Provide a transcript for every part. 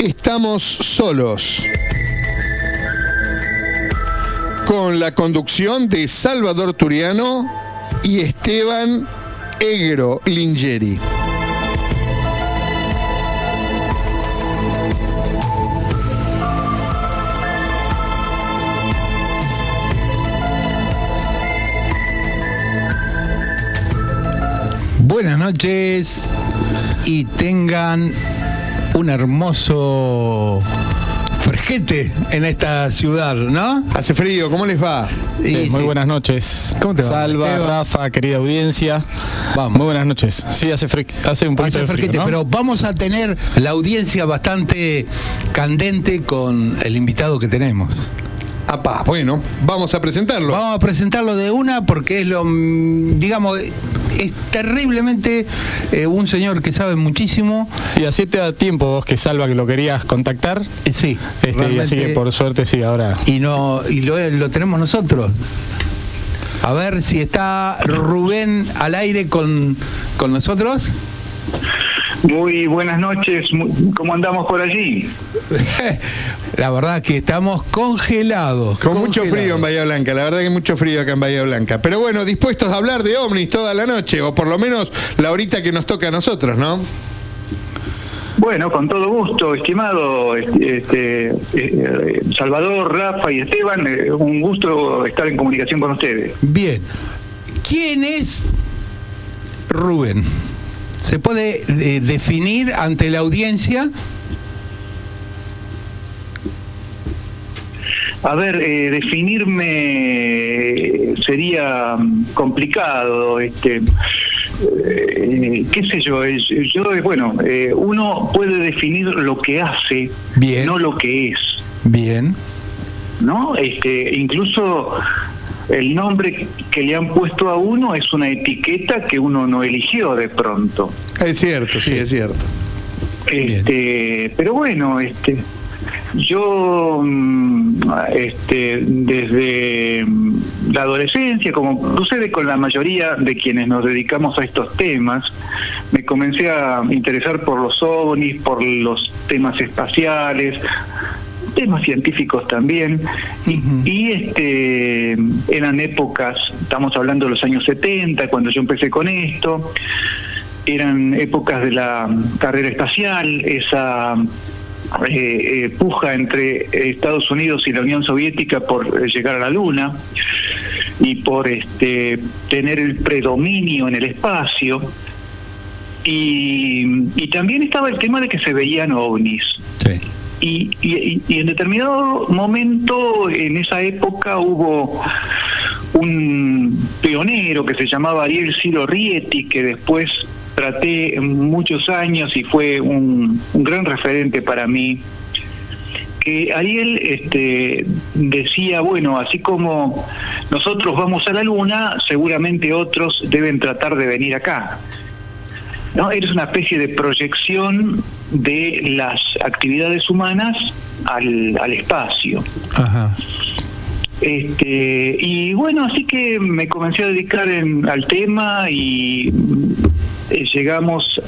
Estamos solos. Con la conducción de Salvador Turiano y Esteban Egro Lingeri. Buenas noches y tengan un hermoso fresquete en esta ciudad, ¿no? Hace frío, ¿cómo les va? Sí, muy buenas noches. ¿Cómo te va? Salva, Rafa, querida audiencia. Vamos. Muy buenas noches. Sí, hace un poquito de frío, ¿no? Pero vamos a tener la audiencia bastante candente con el invitado que tenemos. Apá, bueno, vamos a presentarlo. Vamos a presentarlo de una porque es lo, digamos, es terriblemente un señor que sabe muchísimo. Y así te da tiempo vos que Salva que lo querías contactar. Sí, Y así que por suerte sí, ahora. Y lo tenemos nosotros. A ver si está Rubén al aire con nosotros. Muy buenas noches, ¿cómo andamos por allí? La verdad que estamos congelados. Con mucho frío en Bahía Blanca, la verdad que mucho frío acá en Bahía Blanca. Pero bueno, dispuestos a hablar de ovnis toda la noche, o por lo menos la horita que nos toca a nosotros, ¿no? Bueno, con todo gusto, estimado Salvador, Rafa y Esteban, un gusto estar en comunicación con ustedes. Bien. ¿Quién es Rubén? ¿Se puede definir ante la audiencia? A ver, definirme sería complicado, qué sé yo, bueno, uno puede definir lo que hace, bien, no lo que es. Bien. ¿No? Incluso el nombre que le han puesto a uno es una etiqueta que uno no eligió de pronto. Es cierto, sí, es cierto. Pero bueno, yo desde la adolescencia, como sucede con la mayoría de quienes nos dedicamos a estos temas, me comencé a interesar por los ovnis, por los temas espaciales, temas científicos también, y eran épocas, estamos hablando de los años 70, cuando yo empecé con esto, eran épocas de la carrera espacial, esa puja entre Estados Unidos y la Unión Soviética por llegar a la Luna y por tener el predominio en el espacio, y también estaba el tema de que se veían ovnis. Sí. Y en determinado momento, en esa época, hubo un pionero que se llamaba Ariel Ciro Rieti, que después traté muchos años y fue un gran referente para mí, que Ariel decía, bueno, así como nosotros vamos a la Luna, seguramente otros deben tratar de venir acá. ¿No? Es una especie de proyección de las actividades humanas al espacio. Ajá. Y bueno, así que me comencé a dedicar al tema y llegamos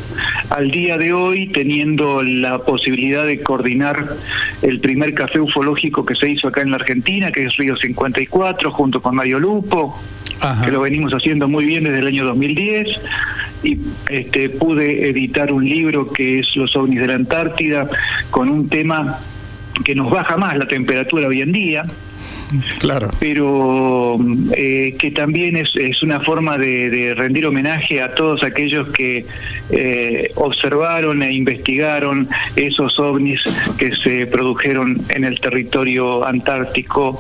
al día de hoy teniendo la posibilidad de coordinar el primer café ufológico que se hizo acá en la Argentina, que es Río 54, junto con Mario Lupo. Ajá. Que lo venimos haciendo muy bien desde el año 2010, y pude editar un libro que es Los ovnis de la Antártida, con un tema que nos baja más la temperatura hoy en día. Claro. Pero que también es una forma de rendir homenaje a todos aquellos que observaron e investigaron esos ovnis que se produjeron en el territorio antártico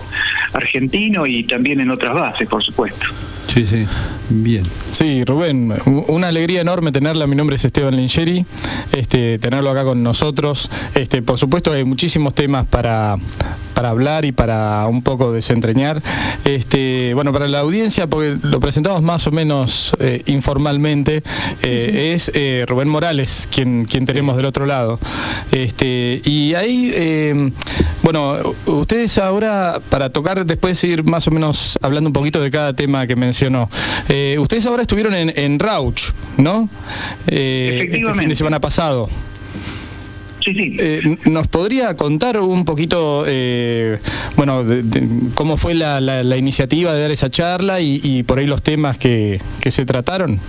argentino y también en otras bases, por supuesto. Sí, sí, bien. Sí, Rubén, una alegría enorme tenerla. Mi nombre es Esteban Lingeri, tenerlo acá con nosotros. Por supuesto hay muchísimos temas para hablar y para un poco desentrañar. Bueno, para la audiencia, porque lo presentamos más o menos informalmente, es Rubén Morales quien tenemos del otro lado. Y ahí, bueno, ustedes ahora, para tocar, después ir más o menos hablando un poquito de cada tema que mencionó, ustedes ahora estuvieron en Rauch, ¿no? Efectivamente. Este fin de semana pasado. Sí. ¿Nos podría contar un poquito, bueno, cómo fue la iniciativa de dar esa charla y por ahí los temas que se trataron?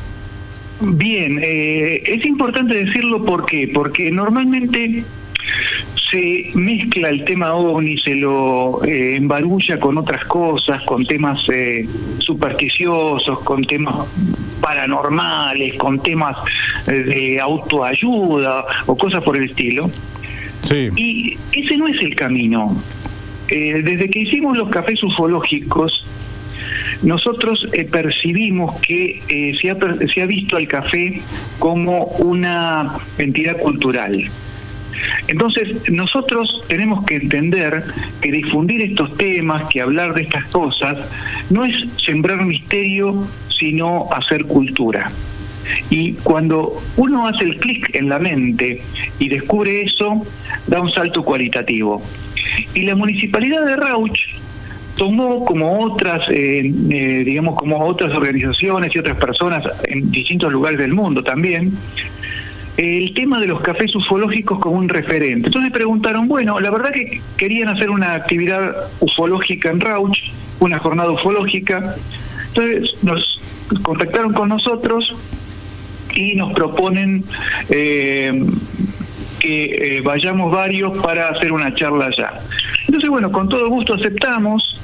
Bien, es importante decirlo, ¿por qué? Porque normalmente se mezcla el tema OVNI, se lo embarulla con otras cosas, con temas supersticiosos, con temas paranormales, con temas de autoayuda o cosas por el estilo. Sí. Y ese no es el camino. Desde que hicimos los cafés ufológicos, nosotros percibimos que se ha visto al café como una entidad cultural. Entonces, nosotros tenemos que entender que difundir estos temas, que hablar de estas cosas, no es sembrar misterio, sino hacer cultura. Y cuando uno hace el clic en la mente y descubre eso, da un salto cualitativo. Y la Municipalidad de Rauch tomó, como otras, digamos, como otras organizaciones y otras personas en distintos lugares del mundo también, el tema de los cafés ufológicos como un referente. Entonces preguntaron, bueno, la verdad que querían hacer una actividad ufológica en Rauch, una jornada ufológica. Entonces nos contactaron con nosotros y nos proponen que vayamos varios para hacer una charla allá. Entonces, bueno, con todo gusto aceptamos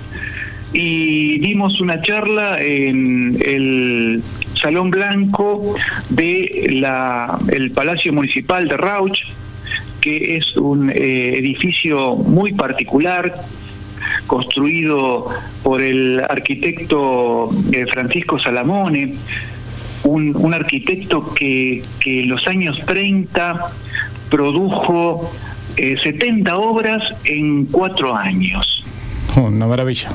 y dimos una charla en el Salón Blanco de el Palacio Municipal de Rauch, que es un edificio muy particular, construido por el arquitecto Francisco Salamone, un arquitecto que en los años 30 produjo 70 obras en 4 años. Una maravilla.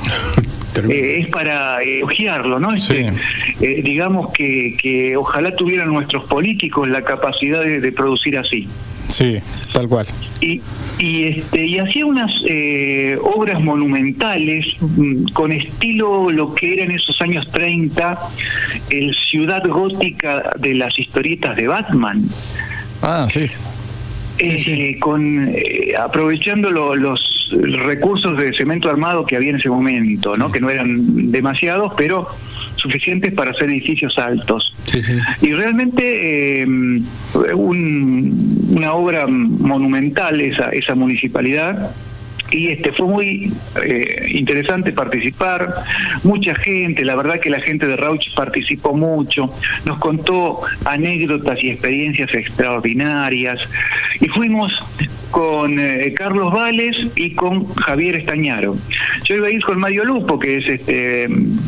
Es para elogiarlo, ¿no? Sí. Digamos que ojalá tuvieran nuestros políticos la capacidad de producir así. Sí, tal cual. Y hacía unas obras monumentales con estilo lo que era en esos años 30 el ciudad gótica de las historietas de Batman. Ah, sí. Aprovechando los recursos de cemento armado que había en ese momento, ¿no? Que no eran demasiados, pero suficientes para hacer edificios altos. Sí. Y realmente una obra monumental esa municipalidad. Y fue muy interesante participar, mucha gente, la verdad que la gente de Rauch participó mucho, nos contó anécdotas y experiencias extraordinarias, y fuimos con Carlos Vales y con Javier Estañaro. Yo iba a ir con Mario Lupo, que es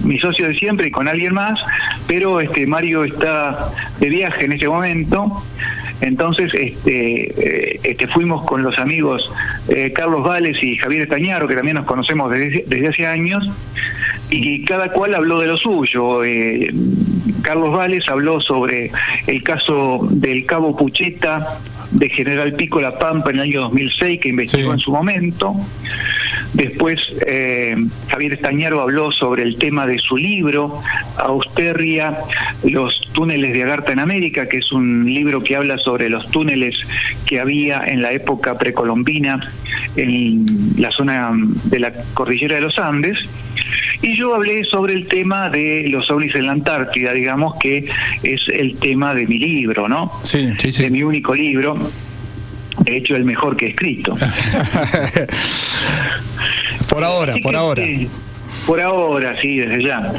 mi socio de siempre, y con alguien más, pero Mario está de viaje en este momento. Entonces fuimos con los amigos Carlos Vales y Javier Estañaro, que también nos conocemos desde hace años, y cada cual habló de lo suyo. Carlos Vales habló sobre el caso del Cabo Pucheta de General Pico La Pampa en el año 2006, que investigó en su momento. Después Javier Estañaro habló sobre el tema de su libro, Austerria, los túneles de Agartha en América, que es un libro que habla sobre los túneles que había en la época precolombina en la zona de la cordillera de los Andes. Y yo hablé sobre el tema de los ovnis en la Antártida, digamos que es el tema de mi libro, ¿no? Sí. De mi único libro. De hecho, el mejor que he escrito. Por ahora. Por ahora, sí, desde ya.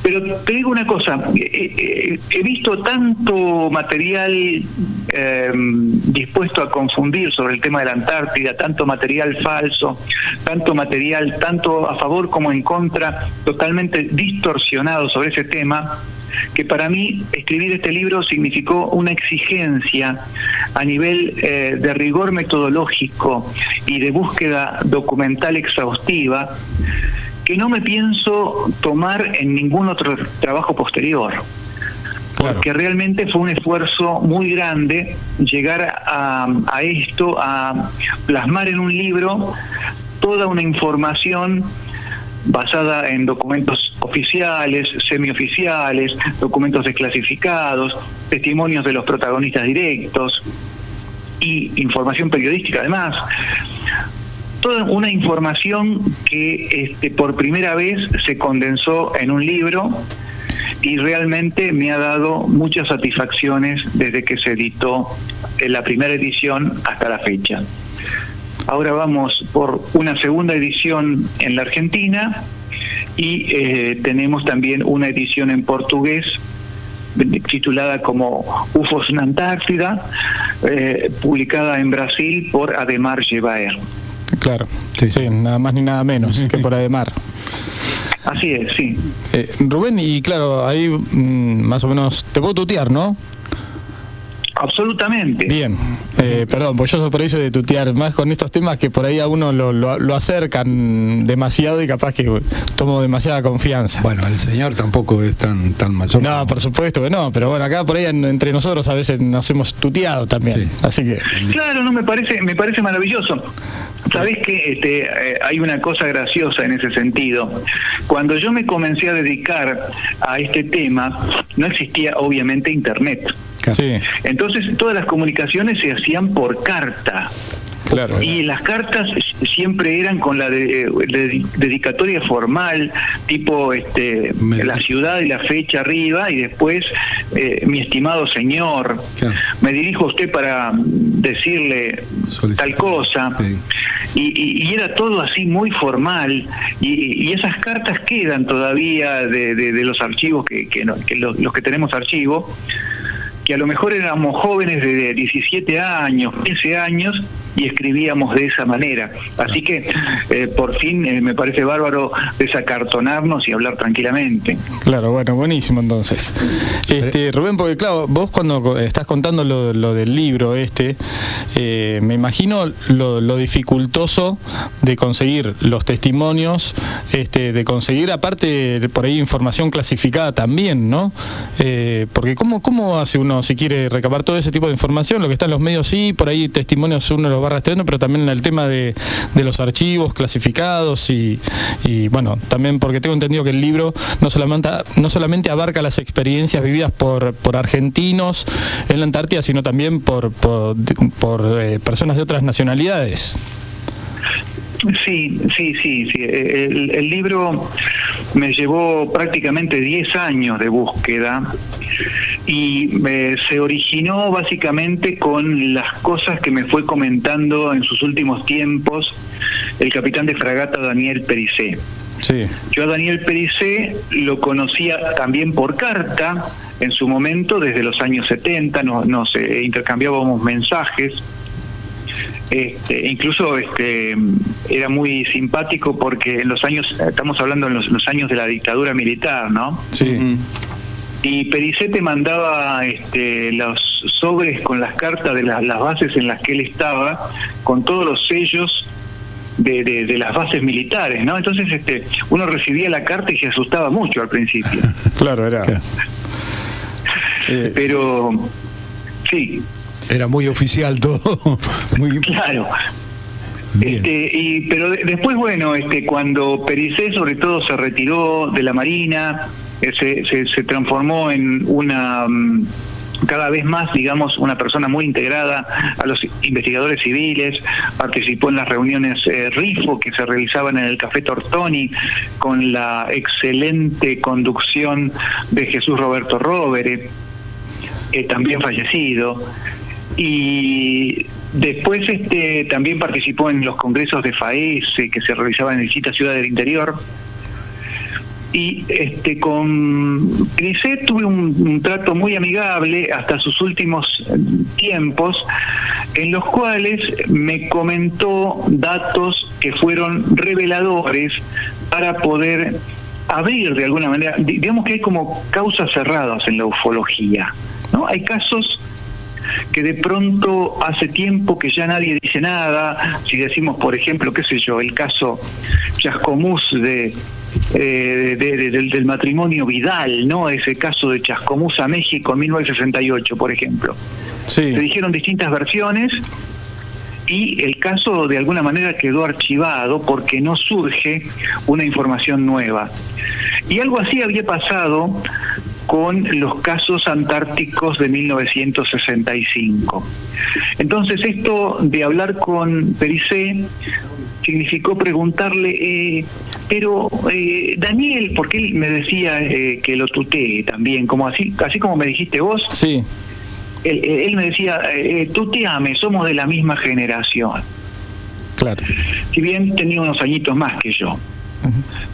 Pero te digo una cosa, he visto tanto material dispuesto a confundir sobre el tema de la Antártida, tanto material falso, tanto material, tanto a favor como en contra, totalmente distorsionado sobre ese tema, que para mí escribir este libro significó una exigencia a nivel de rigor metodológico y de búsqueda documental exhaustiva que no me pienso tomar en ningún otro trabajo posterior. Porque realmente fue un esfuerzo muy grande llegar a esto, a plasmar en un libro toda una información basada en documentos oficiales, semioficiales, documentos desclasificados, testimonios de los protagonistas directos. y información periodística además. Toda una información que por primera vez se condensó en un libro y realmente me ha dado muchas satisfacciones desde que se editó la primera edición hasta la fecha. Ahora vamos por una segunda edición en la Argentina y tenemos también una edición en portugués titulada como UFOs en Antártida, publicada en Brasil por Ademar Gevaer. Claro, sí, nada más ni nada menos que por Ademar. Así es, sí. Rubén, y claro, ahí más o menos te puedo tutear, ¿no? Absolutamente. Bien, perdón, pues yo soy por eso de tutear, más con estos temas que por ahí a uno lo acercan demasiado y capaz que tomo demasiada confianza. Bueno, el señor tampoco es tan mayor. No, por supuesto que no, pero bueno, acá por ahí entre nosotros a veces nos hemos tuteado también, sí. Así que... Claro, no, me parece maravilloso. Sabés que hay una cosa graciosa en ese sentido. Cuando yo me comencé a dedicar a este tema, no existía obviamente internet. Sí. Entonces todas las comunicaciones se hacían por carta. Claro. Y las cartas siempre eran con la dedicatoria formal, tipo la ciudad y la fecha arriba, y después mi estimado señor, claro, me dirijo a usted para decirle tal cosa. Sí. Y era todo así muy formal, y esas cartas quedan todavía de los archivos los que tenemos archivo, que a lo mejor éramos jóvenes de 17 años, 15 años, y escribíamos de esa manera. Así que por fin me parece bárbaro desacartonarnos y hablar tranquilamente. Claro, bueno, buenísimo entonces. Rubén, porque claro, vos cuando estás contando lo del libro me imagino lo dificultoso de conseguir los testimonios, de conseguir aparte por ahí información clasificada también, ¿no? Porque ¿cómo hace uno si quiere recabar todo ese tipo de información? Lo que está en los medios sí, por ahí testimonios uno los va rastreando, pero también en el tema de los archivos clasificados y bueno, también porque tengo entendido que el libro no solamente abarca las experiencias vividas por argentinos en la Antártida, sino también por personas de otras nacionalidades. Sí. El libro me llevó prácticamente 10 años de búsqueda y se originó básicamente con las cosas que me fue comentando en sus últimos tiempos el capitán de fragata Daniel Pericé. Sí. Yo a Daniel Pericé lo conocía también por carta en su momento, desde los años 70, nos intercambiábamos mensajes. Incluso era muy simpático porque en los años, estamos hablando en los años de la dictadura militar, ¿no? Sí. Y Pericé te mandaba los sobres con las cartas de las bases en las que él estaba, con todos los sellos de las bases militares, ¿no? Entonces uno recibía la carta y se asustaba mucho al principio. Claro, era. Pero sí. Era muy oficial todo. Muy claro. Bien. Pero después, bueno, cuando Pericé sobre todo se retiró de la Marina, se transformó en una cada vez más, digamos, una persona muy integrada a los investigadores civiles, participó en las reuniones RIFO que se realizaban en el Café Tortoni con la excelente conducción de Jesús Roberto Rovere, también fallecido. Y después también participó en los congresos de FAESE que se realizaban en distintas ciudades del interior. Y con Pericé tuve un trato muy amigable hasta sus últimos tiempos, en los cuales me comentó datos que fueron reveladores para poder abrir de alguna manera, digamos que hay como causas cerradas en la ufología, ¿no? Hay casos que de pronto hace tiempo que ya nadie dice nada. Si decimos, por ejemplo, qué sé yo, el caso Chascomús del matrimonio Vidal, ¿no? Ese caso de Chascomús a México en 1968, por ejemplo. Sí. Se dijeron distintas versiones y el caso de alguna manera quedó archivado porque no surge una información nueva. Y algo así había pasado con los casos antárticos de 1965. Entonces, esto de hablar con Pericé significó preguntarle, pero Daniel, porque él me decía que lo tutee también, como así como me dijiste vos. Sí. Él me decía, tuteame, somos de la misma generación. Claro. Si bien tenía unos añitos más que yo.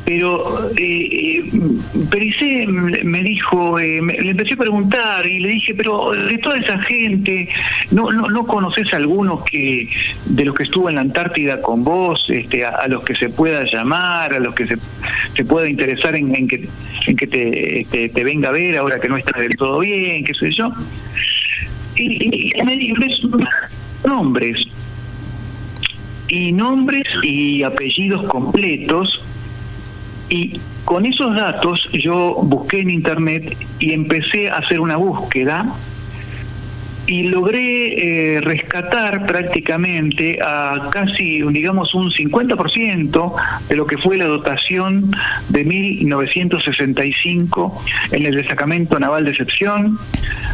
Pero Pericé me dijo, le empecé a preguntar y le dije, pero de toda esa gente, ¿no conoces a algunos de los que estuvo en la Antártida con vos, a los que se pueda llamar, a los que se pueda interesar en que te venga a ver ahora que no estás del todo bien, qué sé yo? Y me dijo nombres y apellidos completos. Y con esos datos yo busqué en internet y empecé a hacer una búsqueda y logré rescatar prácticamente a casi, digamos, un 50% de lo que fue la dotación de 1965 en el Destacamento Naval Decepción,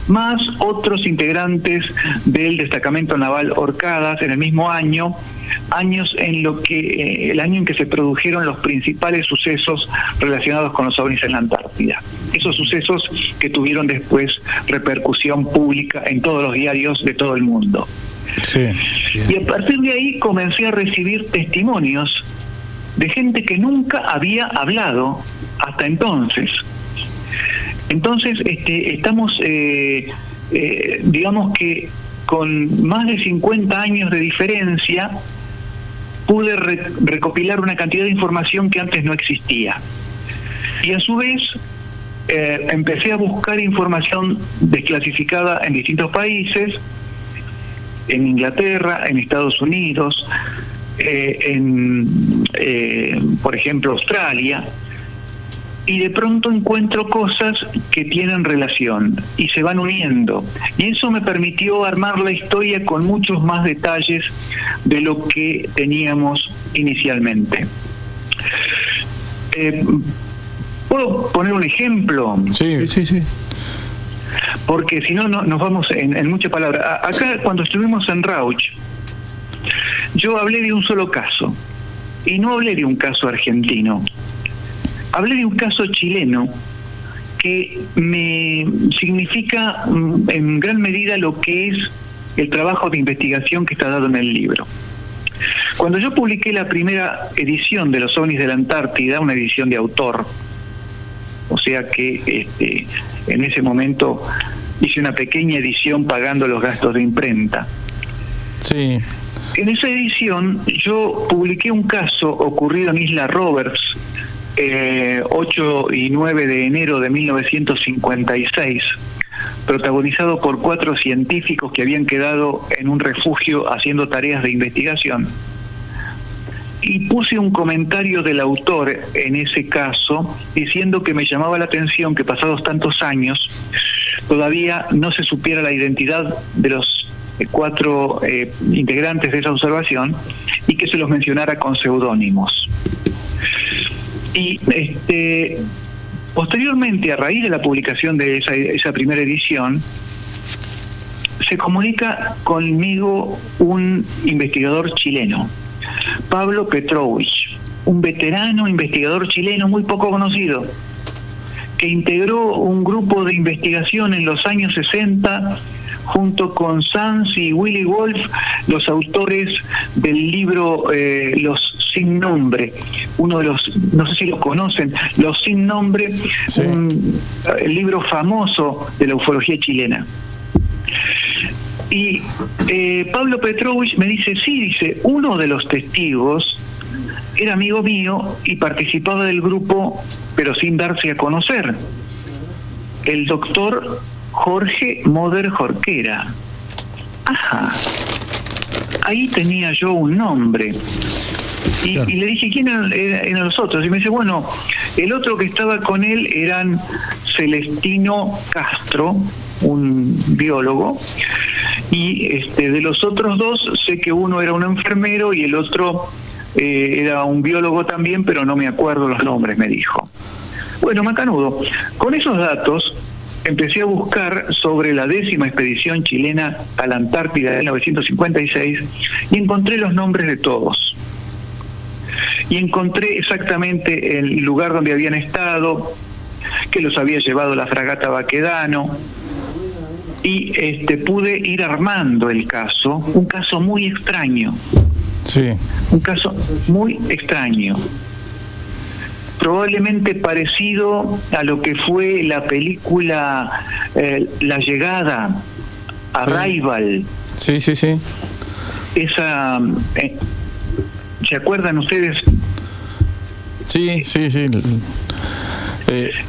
más otros integrantes del Destacamento Naval Orcadas en el mismo años el año en que se produjeron los principales sucesos relacionados con los ovnis en la Antártida. Esos sucesos que tuvieron después repercusión pública en todos los diarios de todo el mundo. Sí. Y a partir de ahí comencé a recibir testimonios de gente que nunca había hablado hasta entonces. Entonces, estamos, digamos que con más de 50 años de diferencia, pude recopilar una cantidad de información que antes no existía. Y a su vez, empecé a buscar información desclasificada en distintos países, en Inglaterra, en Estados Unidos, por ejemplo, Australia, y de pronto encuentro cosas que tienen relación y se van uniendo. Y eso me permitió armar la historia con muchos más detalles de lo que teníamos inicialmente. ¿Puedo poner un ejemplo? Sí. Porque si no, nos vamos en muchas palabras. Acá, cuando estuvimos en Rauch, yo hablé de un solo caso, y no hablé de un caso argentino. Hablé de un caso chileno que me significa en gran medida lo que es el trabajo de investigación que está dado en el libro. Cuando yo publiqué la primera edición de Los ovnis de la Antártida, una edición de autor, o sea que en ese momento hice una pequeña edición pagando los gastos de imprenta. Sí. En esa edición yo publiqué un caso ocurrido en Isla Roberts, 8 y 9 de enero de 1956, protagonizado por 4 científicos que habían quedado en un refugio haciendo tareas de investigación. Y puse un comentario del autor en ese caso diciendo que me llamaba la atención que pasados tantos años todavía no se supiera la identidad de los 4 integrantes de esa observación y que se los mencionara con seudónimos. Y posteriormente, a raíz de la publicación de esa primera edición, se comunica conmigo un investigador chileno, Pablo Petrovich, un veterano investigador chileno muy poco conocido, que integró un grupo de investigación en los años 60 junto con Sanz y Willy Wolf, los autores del libro Los Sin Nombre, uno de los, no sé si lo conocen, Los Sin Nombre, sí. El libro famoso de la ufología chilena. Y Pablo Petrovich me dice, sí, dice, uno de los testigos era amigo mío y participaba del grupo, pero sin darse a conocer, el doctor Jorge Moder Jorquera. Ajá, ahí tenía yo un nombre. Y le dije, ¿quién eran los otros? Y me dice, bueno, el otro que estaba con él eran Celestino Castro, un biólogo, y de los otros 2 sé que uno era un enfermero y el otro era un biólogo también, pero no me acuerdo los nombres, me dijo. Bueno, macanudo, con esos datos empecé a buscar sobre la 10ª expedición chilena a la Antártida de 1956 y encontré los nombres de todos. Y encontré exactamente el lugar donde habían estado, que los había llevado la fragata Baquedano, y pude ir armando el caso, un caso muy extraño. Sí. Un caso muy extraño. Probablemente parecido a lo que fue la película La Llegada, Arrival. Sí. Esa, ¿se acuerdan ustedes? Sí.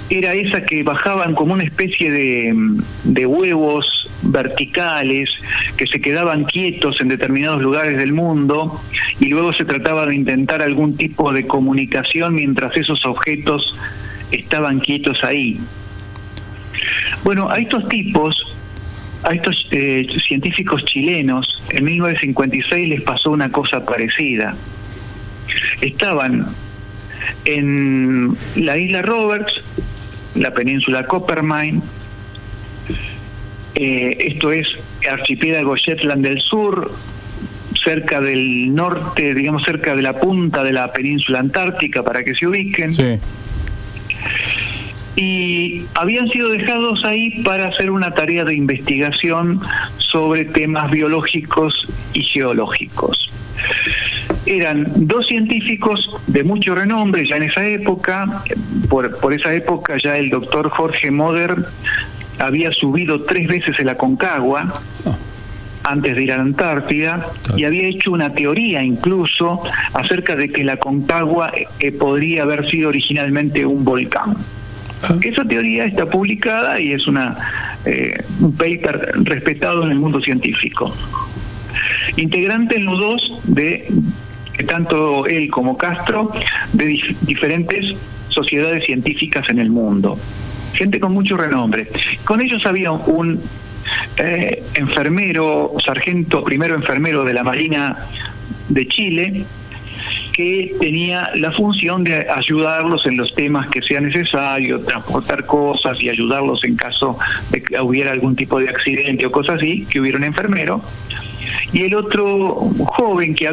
Era esa que bajaban como una especie de huevos verticales que se quedaban quietos en determinados lugares del mundo y luego se trataba de intentar algún tipo de comunicación mientras esos objetos estaban quietos ahí. Bueno, a estos científicos chilenos, en 1956 les pasó una cosa parecida. Estaban en la isla Roberts, la península Coppermine, esto es archipiélago Shetland del Sur, cerca del norte, digamos cerca de la punta de la península antártica, para que se ubiquen. Sí. Y habían sido dejados ahí para hacer una tarea de investigación sobre temas biológicos y geológicos. Eran 2 científicos de mucho renombre ya en esa época. Por esa época ya el doctor Jorge Moder había subido 3 veces el Aconcagua antes de ir a la Antártida y había hecho una teoría incluso acerca de que el Aconcagua podría haber sido originalmente un volcán. Esa teoría está publicada y es un paper respetado en el mundo científico. Integrante en los dos de tanto él como Castro de diferentes sociedades científicas en el mundo, gente con mucho renombre. Con ellos había un primero enfermero de la Marina de Chile, que tenía la función de ayudarlos en los temas que sea necesario, transportar cosas y ayudarlos en caso de que hubiera algún tipo de accidente o cosas así, que hubiera un enfermero. Y el otro joven que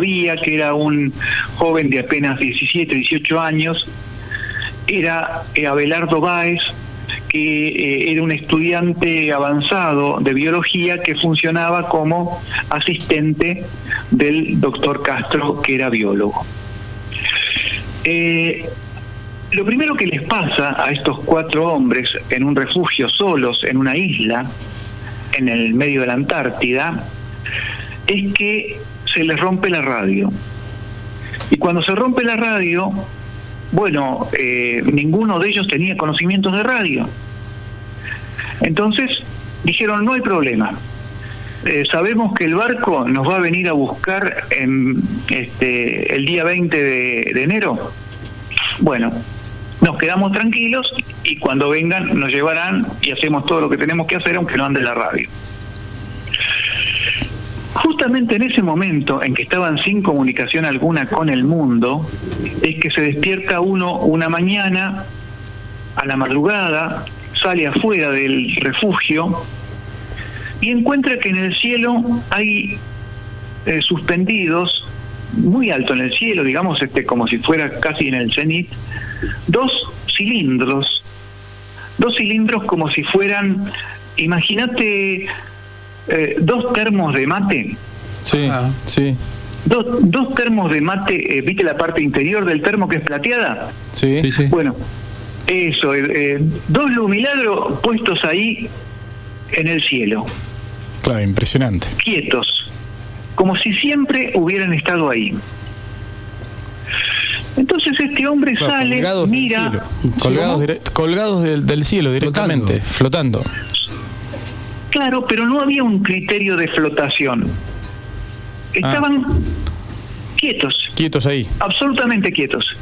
era un joven de apenas 17, 18 años, era Abelardo Báez, que era un estudiante avanzado de biología que funcionaba como asistente del doctor Castro, que era biólogo. Lo primero que les pasa a estos 4 hombres en un refugio solos en una isla en el medio de la Antártida es que se les rompe la radio. Y cuando se rompe la radio, bueno, ninguno de ellos tenía conocimientos de radio. Entonces dijeron, no hay problema. Sabemos que el barco nos va a venir a buscar el día 20 de enero. Bueno, nos quedamos tranquilos y cuando vengan nos llevarán y hacemos todo lo que tenemos que hacer aunque no ande la radio. Justamente en ese momento en que estaban sin comunicación alguna con el mundo, es que se despierta uno una mañana, a la madrugada, sale afuera del refugio y encuentra que en el cielo hay suspendidos, muy alto en el cielo, digamos como si fuera casi en el cenit, 2 cilindros como si fueran, imagínate, 2 termos de mate. Sí, sí. Dos termos de mate, ¿viste la parte interior del termo que es plateada? Sí. Bueno, eso, 2 lumilagros puestos ahí en el cielo. Claro, impresionante. Quietos, como si siempre hubieran estado ahí. Entonces este hombre sale, colgados mira... del cielo. Colgados del cielo directamente, flotando. Claro, pero no había un criterio de flotación. Estaban quietos. Quietos ahí. Absolutamente quietos.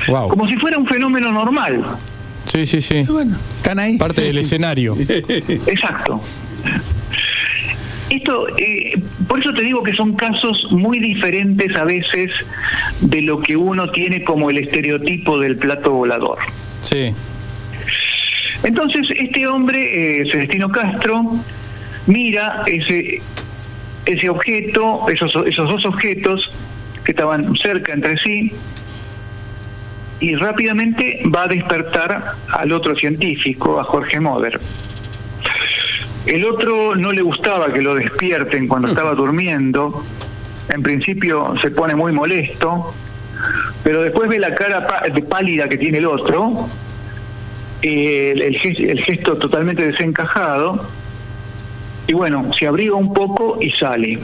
Wow. Como si fuera un fenómeno normal. Sí. Bueno, están ahí. Parte del escenario. Exacto. Esto, por eso te digo que son casos muy diferentes a veces de lo que uno tiene como el estereotipo del plato volador. Sí. Entonces este hombre, Celestino Castro, mira ese objeto, esos dos objetos que estaban cerca entre sí, y rápidamente va a despertar al otro científico, a Jorge Moder. El otro no le gustaba que lo despierten cuando estaba durmiendo. En principio se pone muy molesto, pero después ve la cara pálida que tiene el otro, el gesto totalmente desencajado, y bueno, se abriga un poco y sale.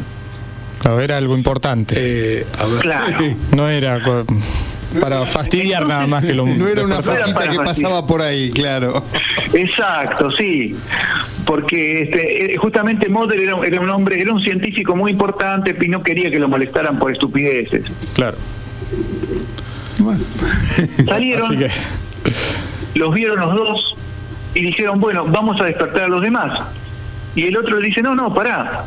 Claro, era algo importante. Claro. No era para fastidiar nada más que lo... No era una flaquita que fastidiar. pasaba por ahí, claro. Exacto, sí, porque justamente Moder era un hombre, era un científico muy importante y no quería que lo molestaran por estupideces. Claro. Salieron, Así que... los vieron los dos y dijeron, bueno, vamos a despertar a los demás. Y el otro le dice, no, pará,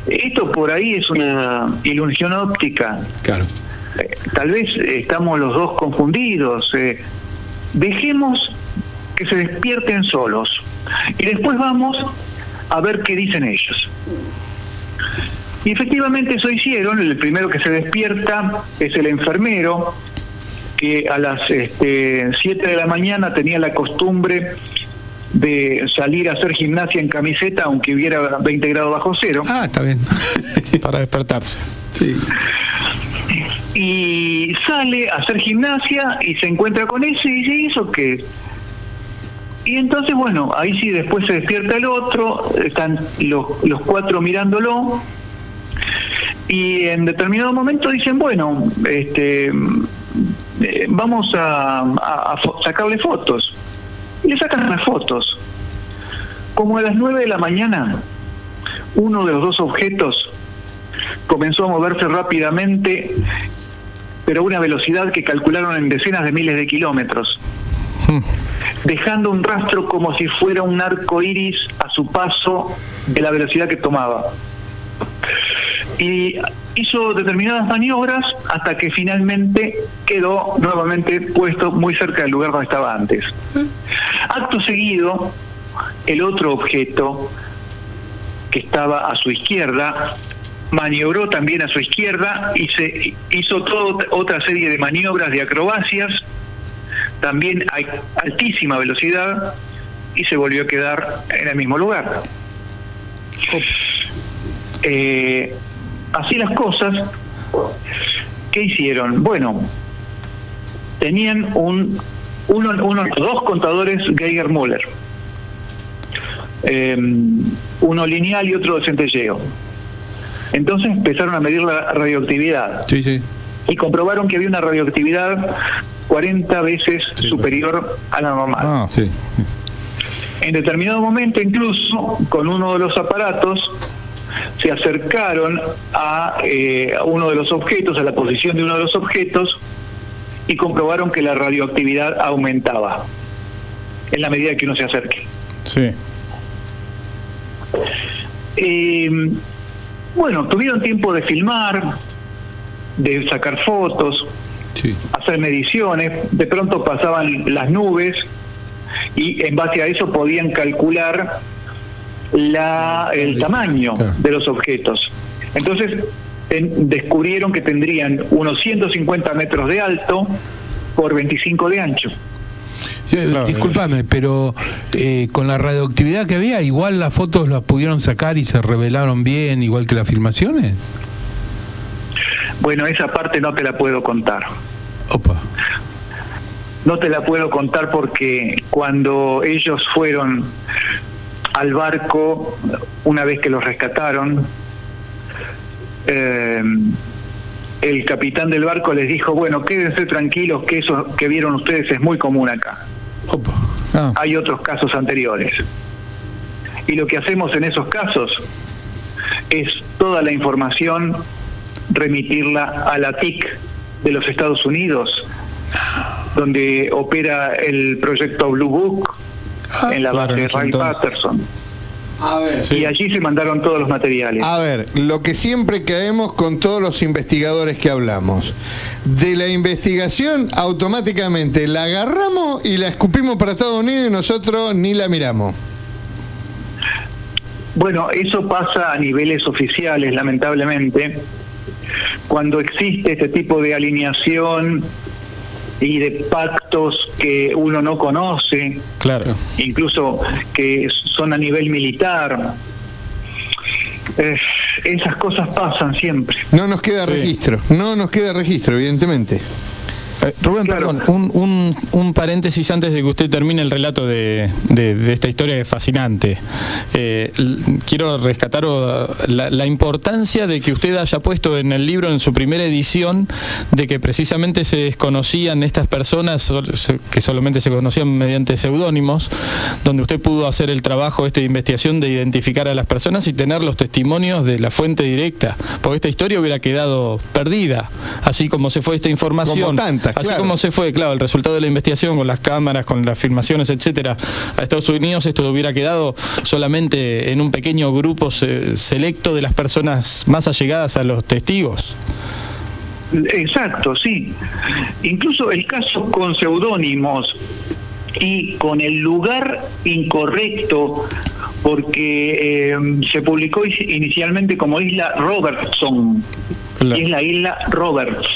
esto por ahí es una ilusión óptica. Claro. Tal vez estamos los dos confundidos. Dejemos que se despierten solos y después vamos a ver qué dicen ellos. Y efectivamente eso hicieron. El primero que se despierta es el enfermero, que a las 7 de la mañana tenía la costumbre de salir a hacer gimnasia en camiseta aunque hubiera 20 grados bajo cero. Ah, está bien. Para despertarse. Sí. Y sale a hacer gimnasia y se encuentra con ese y dice, ¿y eso qué? Y entonces, bueno, ahí sí después se despierta el otro, están los cuatro mirándolo, y en determinado momento dicen, bueno, vamos a sacarle fotos. Y le sacan las fotos. Como a las 9 de la mañana, uno de los dos objetos comenzó a moverse rápidamente, pero a una velocidad que calcularon en decenas de miles de kilómetros, dejando un rastro como si fuera un arco iris a su paso de la velocidad que tomaba. Y hizo determinadas maniobras hasta que finalmente quedó nuevamente puesto muy cerca del lugar donde estaba antes. Acto seguido, el otro objeto que estaba a su izquierda maniobró también a su izquierda y se hizo toda otra serie de maniobras, de acrobacias, también a altísima velocidad, y se volvió a quedar en el mismo lugar. Así las cosas, ¿qué hicieron? Bueno, tenían dos contadores Geiger-Müller, uno lineal y otro de centelleo. Entonces empezaron a medir la radioactividad. Sí, sí. Y comprobaron que había una radioactividad 40 veces superior a la normal. Ah, sí. En determinado momento, incluso, con uno de los aparatos, se acercaron a uno de los objetos, a la posición de uno de los objetos, y comprobaron que la radioactividad aumentaba en la medida que uno se acerque. Sí. Bueno, tuvieron tiempo de filmar, de sacar fotos, Sí. hacer mediciones. De pronto pasaban las nubes y en base a eso podían calcular el tamaño de los objetos. Entonces descubrieron que tendrían unos 150 metros de alto por 25 de ancho. Claro, Discúlpame, pero con la radioactividad que había, igual las fotos las pudieron sacar y se revelaron bien, igual que las filmaciones. Bueno, esa parte no te la puedo contar. Opa. No te la puedo contar porque cuando ellos fueron al barco, una vez que los rescataron, el capitán del barco les dijo, bueno, quédense tranquilos que eso que vieron ustedes es muy común acá. Opa. Ah, Hay otros casos anteriores. Y lo que hacemos en esos casos es toda la información remitirla a la TIC de los Estados Unidos, donde opera el proyecto Blue Book en la claro, base de en ese Ray entonces. Patterson. A ver. Sí. Y allí se mandaron todos los materiales. A ver, lo que siempre caemos con todos los investigadores que hablamos. De la investigación, automáticamente la agarramos y la escupimos para Estados Unidos y nosotros ni la miramos. Bueno, eso pasa a niveles oficiales, lamentablemente. Cuando existe este tipo de alineación y de pactos que uno no conoce, Claro. incluso que son a nivel militar, esas cosas pasan siempre. No nos queda Sí. registro, evidentemente. Rubén, Claro. perdón, un paréntesis antes de que usted termine el relato de esta historia que es fascinante. Quiero rescatar la importancia de que usted haya puesto en el libro, en su primera edición, de que precisamente se desconocían estas personas, que solamente se conocían mediante seudónimos, donde usted pudo hacer el trabajo de investigación de identificar a las personas y tener los testimonios de la fuente directa, porque esta historia hubiera quedado perdida, así como se fue esta información. Como tantas, Así claro. como se fue, claro, el resultado de la investigación con las cámaras, con las filmaciones, etcétera, a Estados Unidos, esto hubiera quedado solamente en un pequeño grupo selecto de las personas más allegadas a los testigos. Exacto, sí. Incluso el caso con seudónimos y con el lugar incorrecto, porque se publicó inicialmente como Isla Robertson, Claro. y es la isla Roberts.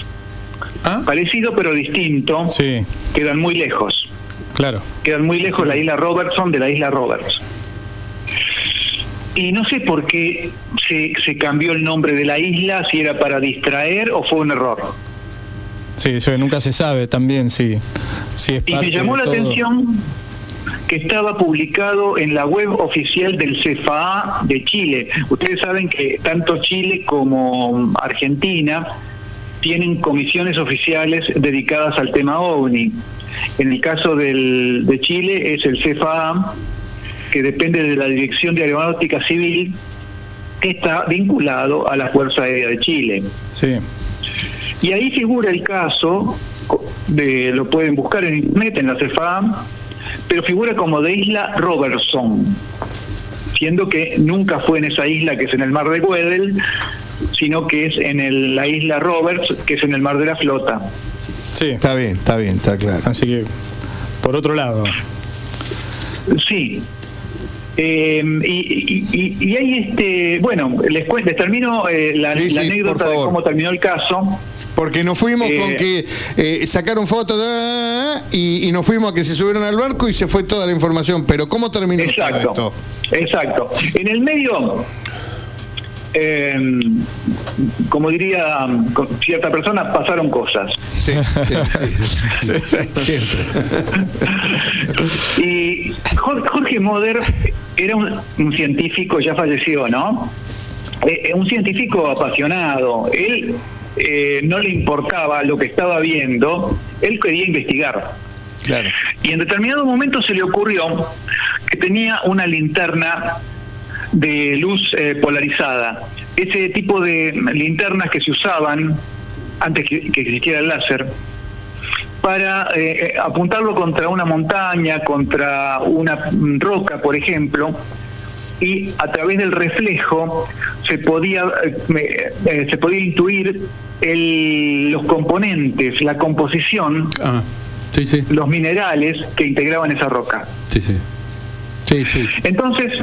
¿Ah? Parecido pero distinto, Sí, quedan muy lejos. claro. Quedan muy lejos la isla Robertson de la isla Roberts. Y no sé por qué se cambió el nombre de la isla, si era para distraer o fue un error. Sí, eso nunca se sabe también, sí. Sí, es Y parte me llamó de la todo. atención que estaba publicado en la web oficial del CFA de Chile. Ustedes saben que tanto Chile como Argentina tienen comisiones oficiales dedicadas al tema OVNI. En el caso de Chile es el CFA, que depende de la Dirección de Aeronáutica Civil, que está vinculado a la Fuerza Aérea de Chile. Sí, Y ahí figura el caso, lo pueden buscar en internet, en la CFA, pero figura como de Isla Robertson, siendo que nunca fue en esa isla que es en el Mar de Weddell, sino que es en la Isla Roberts, que es en el Mar de la Flota. sí. Está bien, está claro. Así que, por otro lado. Sí. Y hay bueno, les termino la Sí, la sí, anécdota por de favor. cómo terminó el caso. Porque nos fuimos con que sacaron fotos y nos fuimos a que se subieron al barco y se fue toda la información. Pero ¿cómo terminó todo esto? Exacto. En el medio, como diría cierta persona, pasaron cosas. Sí, sí. Y Jorge Moder era un científico, ya falleció, ¿no? Un científico apasionado. Él no le importaba lo que estaba viendo, él quería investigar. Claro. Y en determinado momento se le ocurrió que tenía una linterna de luz polarizada. Ese tipo de linternas que se usaban antes que existiera el láser, para apuntarlo contra una montaña, contra una roca, por ejemplo, y a través del reflejo se podía intuir los componentes, la composición, Sí, sí, los minerales que integraban esa roca. sí, sí. Sí, sí. Entonces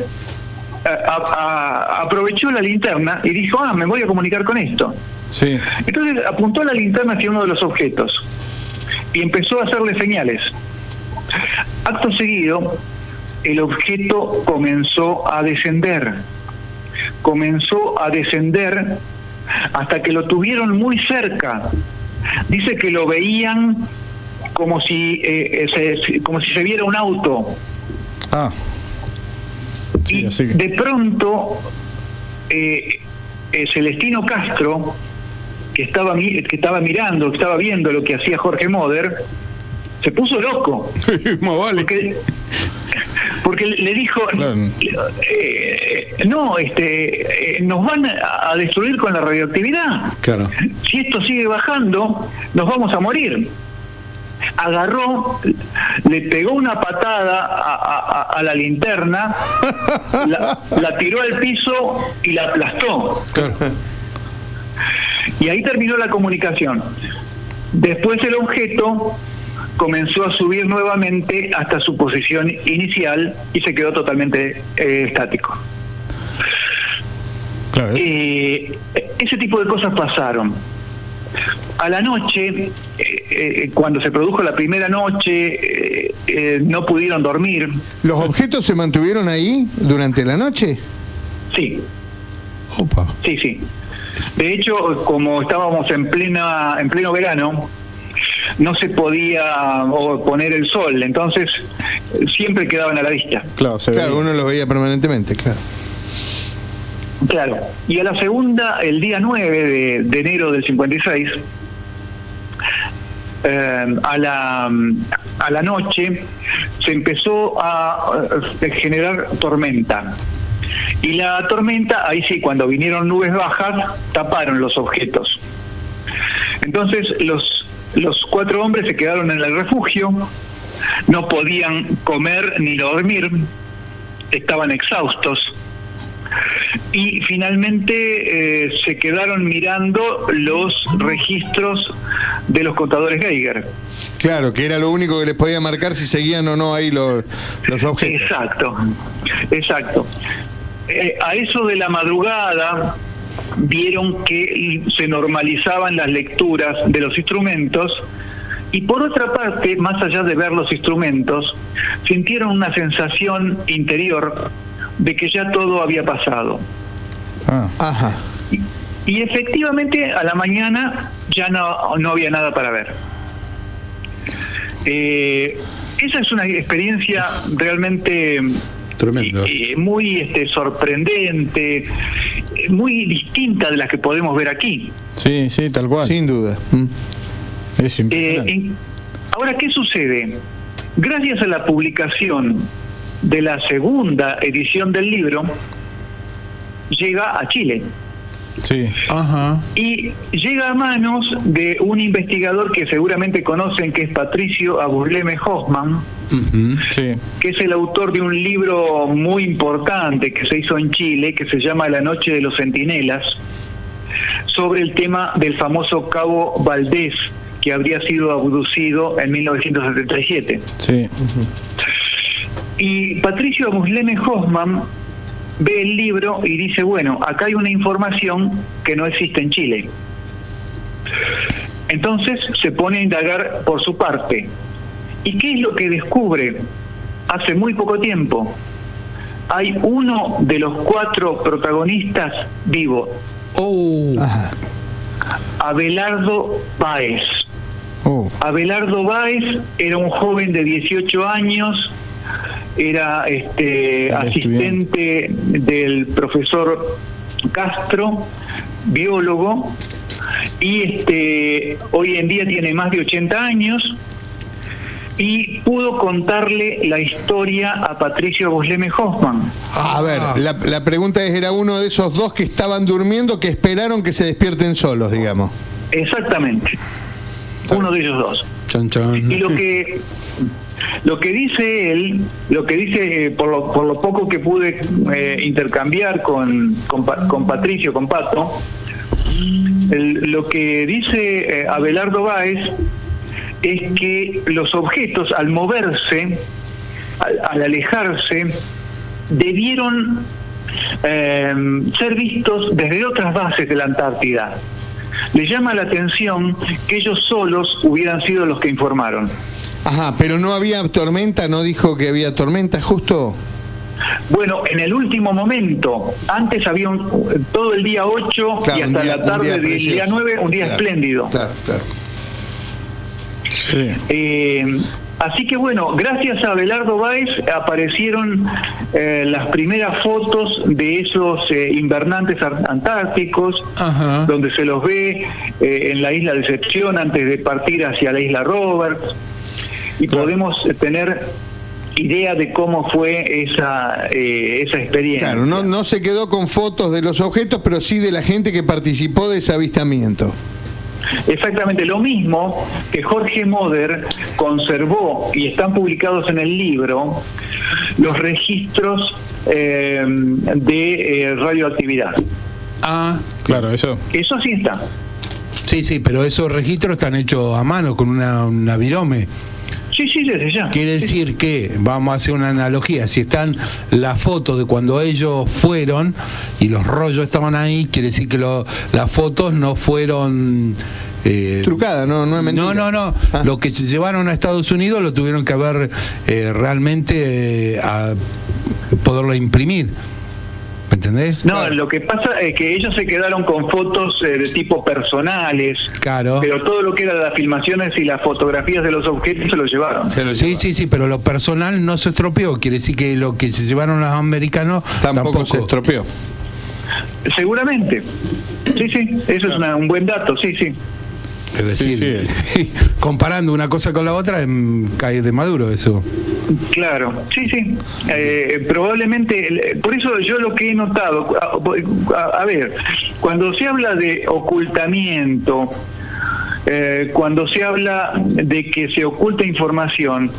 aprovechó la linterna y dijo, me voy a comunicar con esto. Sí, Entonces apuntó la linterna hacia uno de los objetos y empezó a hacerle señales. Acto seguido, el objeto comenzó a descender hasta que lo tuvieron muy cerca. Dice que lo veían como si se viera un auto. Sí, Y así que- de pronto Celestino Castro, que estaba viendo lo que hacía Jorge Moder, se puso loco. Más vale. Porque le dijo, Claro. nos van a destruir con la radioactividad. Claro. Si esto sigue bajando, nos vamos a morir. agarró, le pegó una patada a la linterna, la tiró al piso y la aplastó. Y ahí terminó la comunicación. Después el objeto comenzó a subir nuevamente hasta su posición inicial y se quedó totalmente estático. Claro. Ese tipo de cosas pasaron. A la noche, cuando se produjo la primera noche, no pudieron dormir. ¿Los objetos se mantuvieron ahí durante la noche? Sí. Opa. Sí. De hecho, como estábamos en pleno verano, no se podía poner el sol, entonces siempre quedaban a la vista. Claro, Claro, uno los veía permanentemente, claro. Claro. Y a la segunda, el día 9 de enero del 56, a la noche se empezó a generar tormenta. Y la tormenta, ahí sí, cuando vinieron nubes bajas, taparon los objetos. Entonces los 4 hombres se quedaron en el refugio, no podían comer ni dormir, estaban exhaustos. Y finalmente se quedaron mirando los registros de los contadores Geiger. Claro, que era lo único que les podía marcar si seguían o no ahí los objetos. Exacto. A eso de la madrugada vieron que se normalizaban las lecturas de los instrumentos y por otra parte, más allá de ver los instrumentos, sintieron una sensación interior de que ya todo había pasado. Ajá. Y efectivamente a la mañana ya no había nada para ver. Esa es una experiencia realmente tremenda, muy sorprendente, muy distinta de las que podemos ver aquí. Sí, tal cual. Sin duda. Es impresionante. Ahora, ¿qué sucede? Gracias a la publicación de la segunda edición del libro, llega a Chile. Sí. Ajá. Y llega a manos de un investigador que seguramente conocen, que es Patricio Abuslemez Hoffman, Sí. que es el autor de un libro muy importante que se hizo en Chile, que se llama La Noche de los Centinelas, sobre el tema del famoso Cabo Valdés, que habría sido abducido en 1977. Sí. Y Patricio Abuslemez Hoffman ve el libro y dice, bueno, acá hay una información que no existe en Chile. Entonces se pone a indagar por su parte. ¿Y qué es lo que descubre? Hace muy poco tiempo hay uno de los 4 protagonistas vivo. Ajá. Abelardo Báez. Abelardo Báez era un joven de 18 años, era asistente del profesor Castro, biólogo, y hoy en día tiene más de 80 años y pudo contarle la historia a Patricio Abuslemez Hoffman. A ver, la pregunta es, ¿era uno de esos 2 que estaban durmiendo que esperaron que se despierten solos, digamos? Exactamente, uno de ellos 2. Chan, chan. Y lo que dice él, por lo poco que pude intercambiar con Patricio, con Pato, lo que dice Abelardo Báez es que los objetos, al moverse, al alejarse, debieron ser vistos desde otras bases de la Antártida. Le llama la atención que ellos solos hubieran sido los que informaron. Ajá, pero no había tormenta, ¿no dijo que había tormenta justo? Bueno, en el último momento, antes había todo el día 8 claro, y hasta la tarde del día 9, un día espléndido. Claro. Sí. Así que bueno, gracias a Abelardo Báez aparecieron las primeras fotos de esos invernantes antárticos, Ajá. donde se los ve en la isla Decepción antes de partir hacia la isla Roberts, y podemos tener idea de cómo fue esa experiencia. Claro, no se quedó con fotos de los objetos, pero sí de la gente que participó de ese avistamiento. Exactamente lo mismo que Jorge Moder conservó, y están publicados en el libro, los registros de radioactividad. Ah, Claro, eso. Eso sí está. sí, pero esos registros están hechos a mano con una virome. Sí, desde ya. Quiere decir que, vamos a hacer una analogía, si están las fotos de cuando ellos fueron y los rollos estaban ahí, quiere decir que las fotos no fueron... trucada, no es mentira. No. Lo que se llevaron a Estados Unidos lo tuvieron que haber realmente a poderlo imprimir. ¿Me entendés? No, lo que pasa es que ellos se quedaron con fotos de tipo personales, Claro. pero todo lo que era las filmaciones y las fotografías de los objetos se los llevaron. Sí, pero lo personal no se estropeó. Quiere decir que lo que se llevaron los americanos Tampoco se estropeó. Seguramente. Sí, eso es un buen dato, sí. Es decir, comparando una cosa con la otra, cae de maduro eso. Claro, sí. Probablemente, por eso yo lo que he notado, a ver, cuando se habla de ocultamiento, cuando se habla de que se oculta información,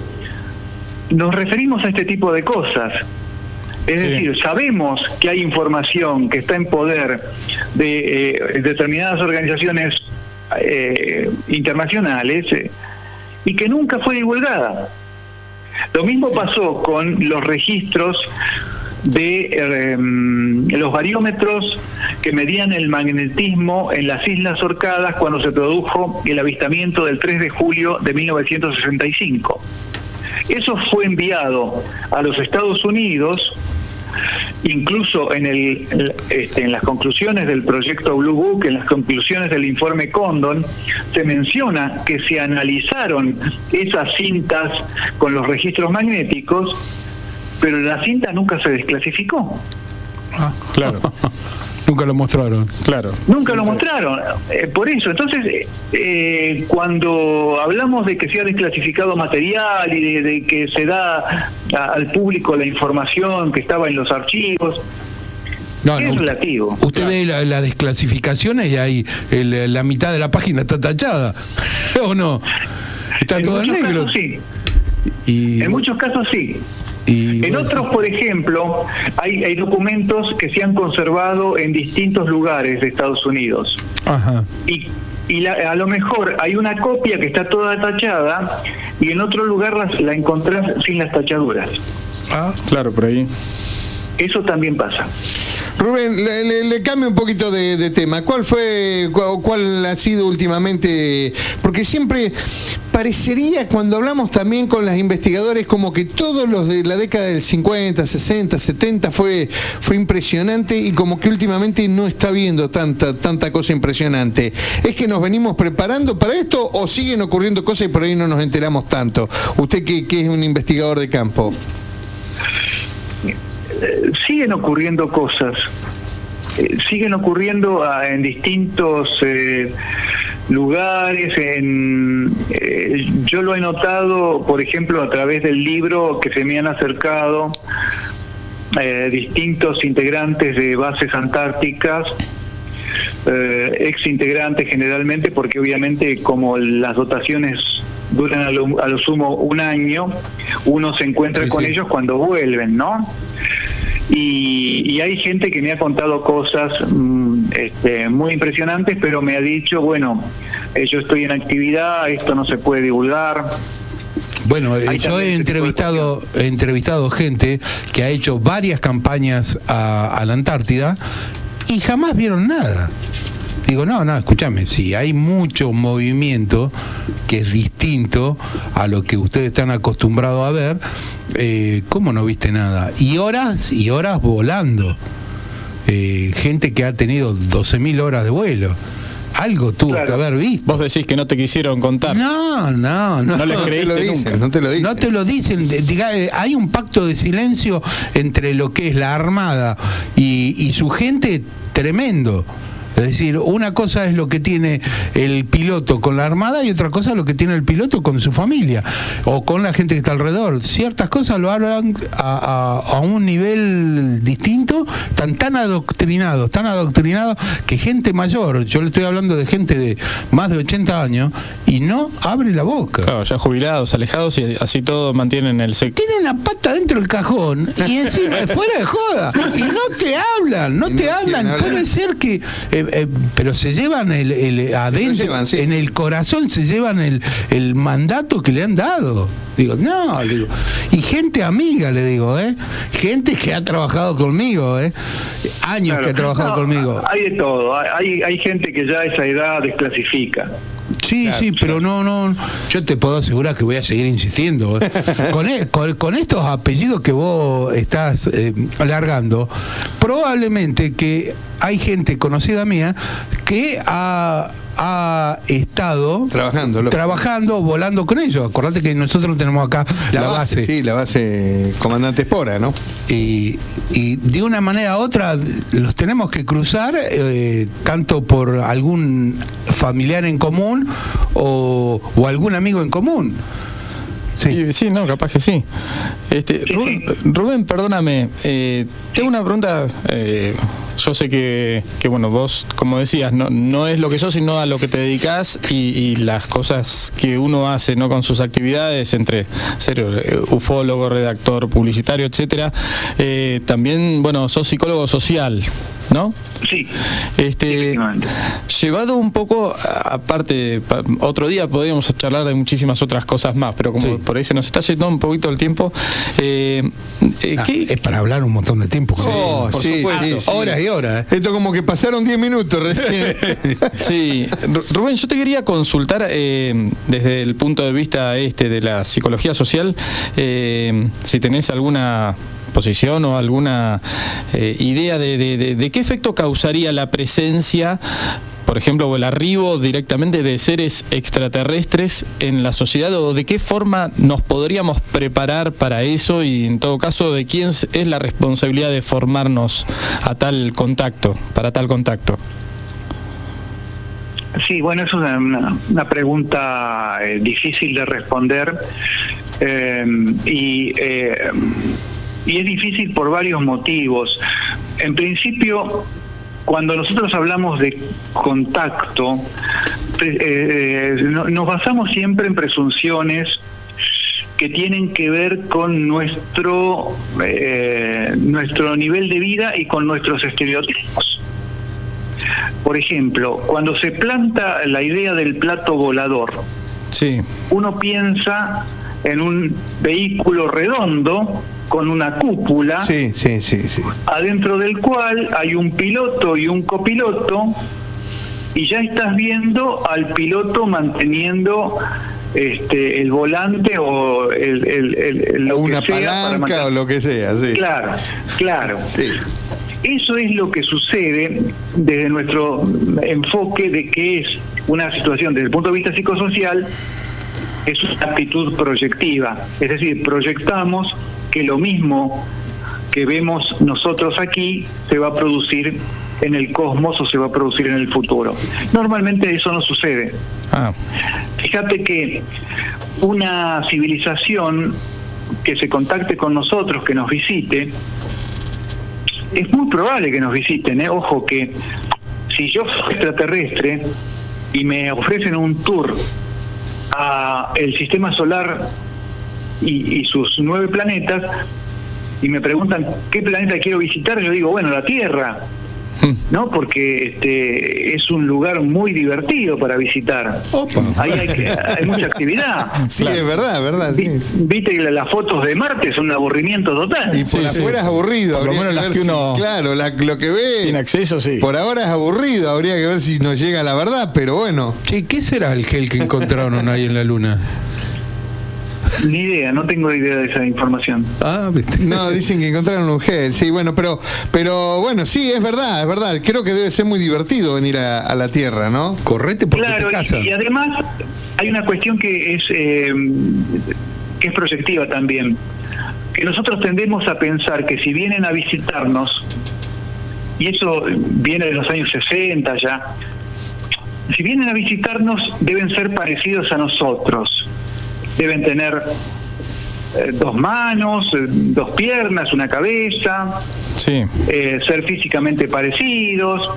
nos referimos a este tipo de cosas. Es decir, sabemos que hay información que está en poder de determinadas organizaciones internacionales y que nunca fue divulgada. Lo mismo pasó con los registros de los bariómetros que medían el magnetismo en las Islas Orcadas cuando se produjo el avistamiento del 3 de julio de 1965. Eso fue enviado a los Estados Unidos. Incluso en las conclusiones del proyecto Blue Book, en las conclusiones del informe Condon, se menciona que se analizaron esas cintas con los registros magnéticos, pero la cinta nunca se desclasificó. Claro. Nunca lo mostraron. Claro. Nunca lo mostraron. Por eso, entonces, cuando hablamos de que se ha desclasificado material y de que se da al público la información que estaba en los archivos, es relativo. Usted ve las desclasificaciones y ahí la mitad de la página está tachada, ¿o no? Está todo en negro. Casos, sí. En muchos casos sí. En otros, por ejemplo, hay documentos que se han conservado en distintos lugares de Estados Unidos. Ajá. Y a lo mejor hay una copia que está toda tachada y en otro lugar la encontrás sin las tachaduras. Claro, por ahí. Eso también pasa. Rubén, le cambio un poquito de tema. ¿Cuál ha sido últimamente? Porque siempre parecería, cuando hablamos también con los investigadores, como que todos los de la década del 50, 60, 70 fue impresionante, y como que últimamente no está viendo tanta cosa impresionante. ¿Es que nos venimos preparando para esto o siguen ocurriendo cosas y por ahí no nos enteramos tanto? Usted que es un investigador de campo. Siguen ocurriendo cosas, siguen ocurriendo en distintos lugares. Yo lo he notado, por ejemplo, a través del libro que se me han acercado distintos integrantes de bases antárticas, ex integrantes generalmente, porque obviamente como las dotaciones duran a lo sumo un año, uno se encuentra con ellos cuando vuelven, ¿no? Y hay gente que me ha contado cosas muy impresionantes, pero me ha dicho, bueno, yo estoy en actividad, esto no se puede divulgar. Bueno, yo he entrevistado gente que ha hecho varias campañas a la Antártida y jamás vieron nada. Digo, no, escúchame, si hay mucho movimiento que es distinto a lo que ustedes están acostumbrados a ver, ¿cómo no viste nada? Y horas volando. Gente que ha tenido 12.000 horas de vuelo. Algo tuvo que haber visto. Vos decís que no te quisieron contar. No. No les creíste nunca. No te lo dicen. No te lo dicen. Hay un pacto de silencio entre lo que es la Armada y su gente tremendo. Es decir, una cosa es lo que tiene el piloto con la Armada y otra cosa es lo que tiene el piloto con su familia o con la gente que está alrededor. Ciertas cosas lo hablan a un nivel distinto, están tan adoctrinados que gente mayor, yo le estoy hablando de gente de más de 80 años y no abre la boca. Claro, ya jubilados, alejados y así todo mantienen el secreto. Tienen la pata dentro del cajón y encima fuera de joda y no te hablan, puede ser que pero se llevan el adentro, sí, en el corazón se llevan el mandato que le han dado. Digo, no, le digo, y gente amiga, le digo, gente que ha trabajado conmigo, años, claro, que ha trabajado conmigo. Hay de todo, hay gente que ya a esa edad desclasifica. Sí, claro, sí, pero no, yo te puedo asegurar que voy a seguir insistiendo. Con estos apellidos que vos estás alargando, probablemente que hay gente conocida mía que ha estado trabajando, volando con ellos. Acordate que nosotros tenemos acá la base. Sí, la base Comandante Espora, ¿no? Y de una manera u otra los tenemos que cruzar, tanto por algún familiar en común o algún amigo en común. Sí, no, capaz que sí. Rubén, perdóname, tengo una pregunta. Yo sé que bueno, vos, como decías, no es lo que sos, sino a lo que te dedicás y las cosas que uno hace, ¿no? Con sus actividades, entre ser ufólogo, redactor, publicitario, etcétera. También, bueno, sos psicólogo social, ¿no? Sí. Llevado un poco, aparte, otro día podríamos charlar de muchísimas otras cosas más, pero como por ahí se nos está yendo un poquito el tiempo. Es para hablar un montón de tiempo. Por supuesto. Sí. Horas y horas. Esto como que pasaron 10 minutos recién. Sí. Rubén, yo te quería consultar desde el punto de vista de la psicología social, si tenés alguna posición o alguna idea de qué efecto causaría la presencia, por ejemplo, o el arribo directamente de seres extraterrestres en la sociedad, o de qué forma nos podríamos preparar para eso, y en todo caso, de quién es la responsabilidad de formarnos a tal contacto, para tal contacto. Sí, bueno, es una pregunta difícil de responder y es difícil por varios motivos. En principio, cuando nosotros hablamos de contacto, nos basamos siempre en presunciones que tienen que ver con nuestro nivel de vida y con nuestros estereotipos. Por ejemplo, cuando se planta la idea del plato volador, sí, uno piensa en un vehículo redondo con una cúpula, sí. adentro del cual hay un piloto y un copiloto, y ya estás viendo al piloto manteniendo el volante o lo una que sea, palanca o lo que sea, sí. Claro. Sí. Eso es lo que sucede desde nuestro enfoque de que es una situación desde el punto de vista psicosocial, es una actitud proyectiva, es decir, proyectamos que lo mismo que vemos nosotros aquí se va a producir en el cosmos o se va a producir en el futuro. Normalmente eso no sucede. Fíjate que una civilización que se contacte con nosotros, que nos visite, es muy probable que nos visiten, Ojo que si yo soy extraterrestre y me ofrecen un tour a el sistema solar y sus 9 planetas, y me preguntan qué planeta quiero visitar, yo digo, bueno, la Tierra, ¿no? Porque es un lugar muy divertido para visitar. Ahí hay mucha actividad. Sí, claro. Es verdad. Sí. Viste que las fotos de Marte son un aburrimiento total. Y por afuera es aburrido. Por lo menos las que uno lo que ve tiene acceso, sí. Por ahora es aburrido, habría que ver si nos llega la verdad, pero bueno. Che, ¿qué será el gel que encontraron ahí en la Luna? Ni idea, no tengo idea de esa información. No, dicen que encontraron un gel, sí, bueno, pero bueno, sí, es verdad. Creo que debe ser muy divertido venir a la Tierra, ¿no? Correte porque te casan. Y además hay una cuestión que es proyectiva también, que nosotros tendemos a pensar que si vienen a visitarnos y eso viene de los años 60 ya, si vienen a visitarnos deben ser parecidos a nosotros, deben tener 2 manos, 2 piernas, una cabeza, sí. Ser físicamente parecidos,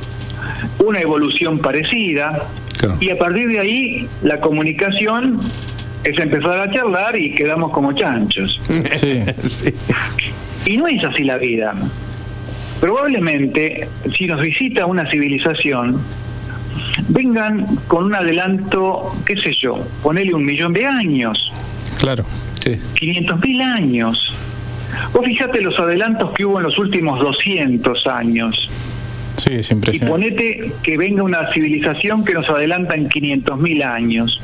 una evolución parecida, claro. Y a partir de ahí la comunicación es empezar a charlar y quedamos como chanchos. Sí. Sí. Y no es así la vida. Probablemente, si nos visita una civilización, vengan con un adelanto, qué sé yo, ponele 1.000.000 de años, Claro. Sí. 500.000 años. Vos fíjate los adelantos que hubo en los últimos 200 años. Sí, es Y impresionante. ponete que venga una civilización que nos adelanta en 500.000 años.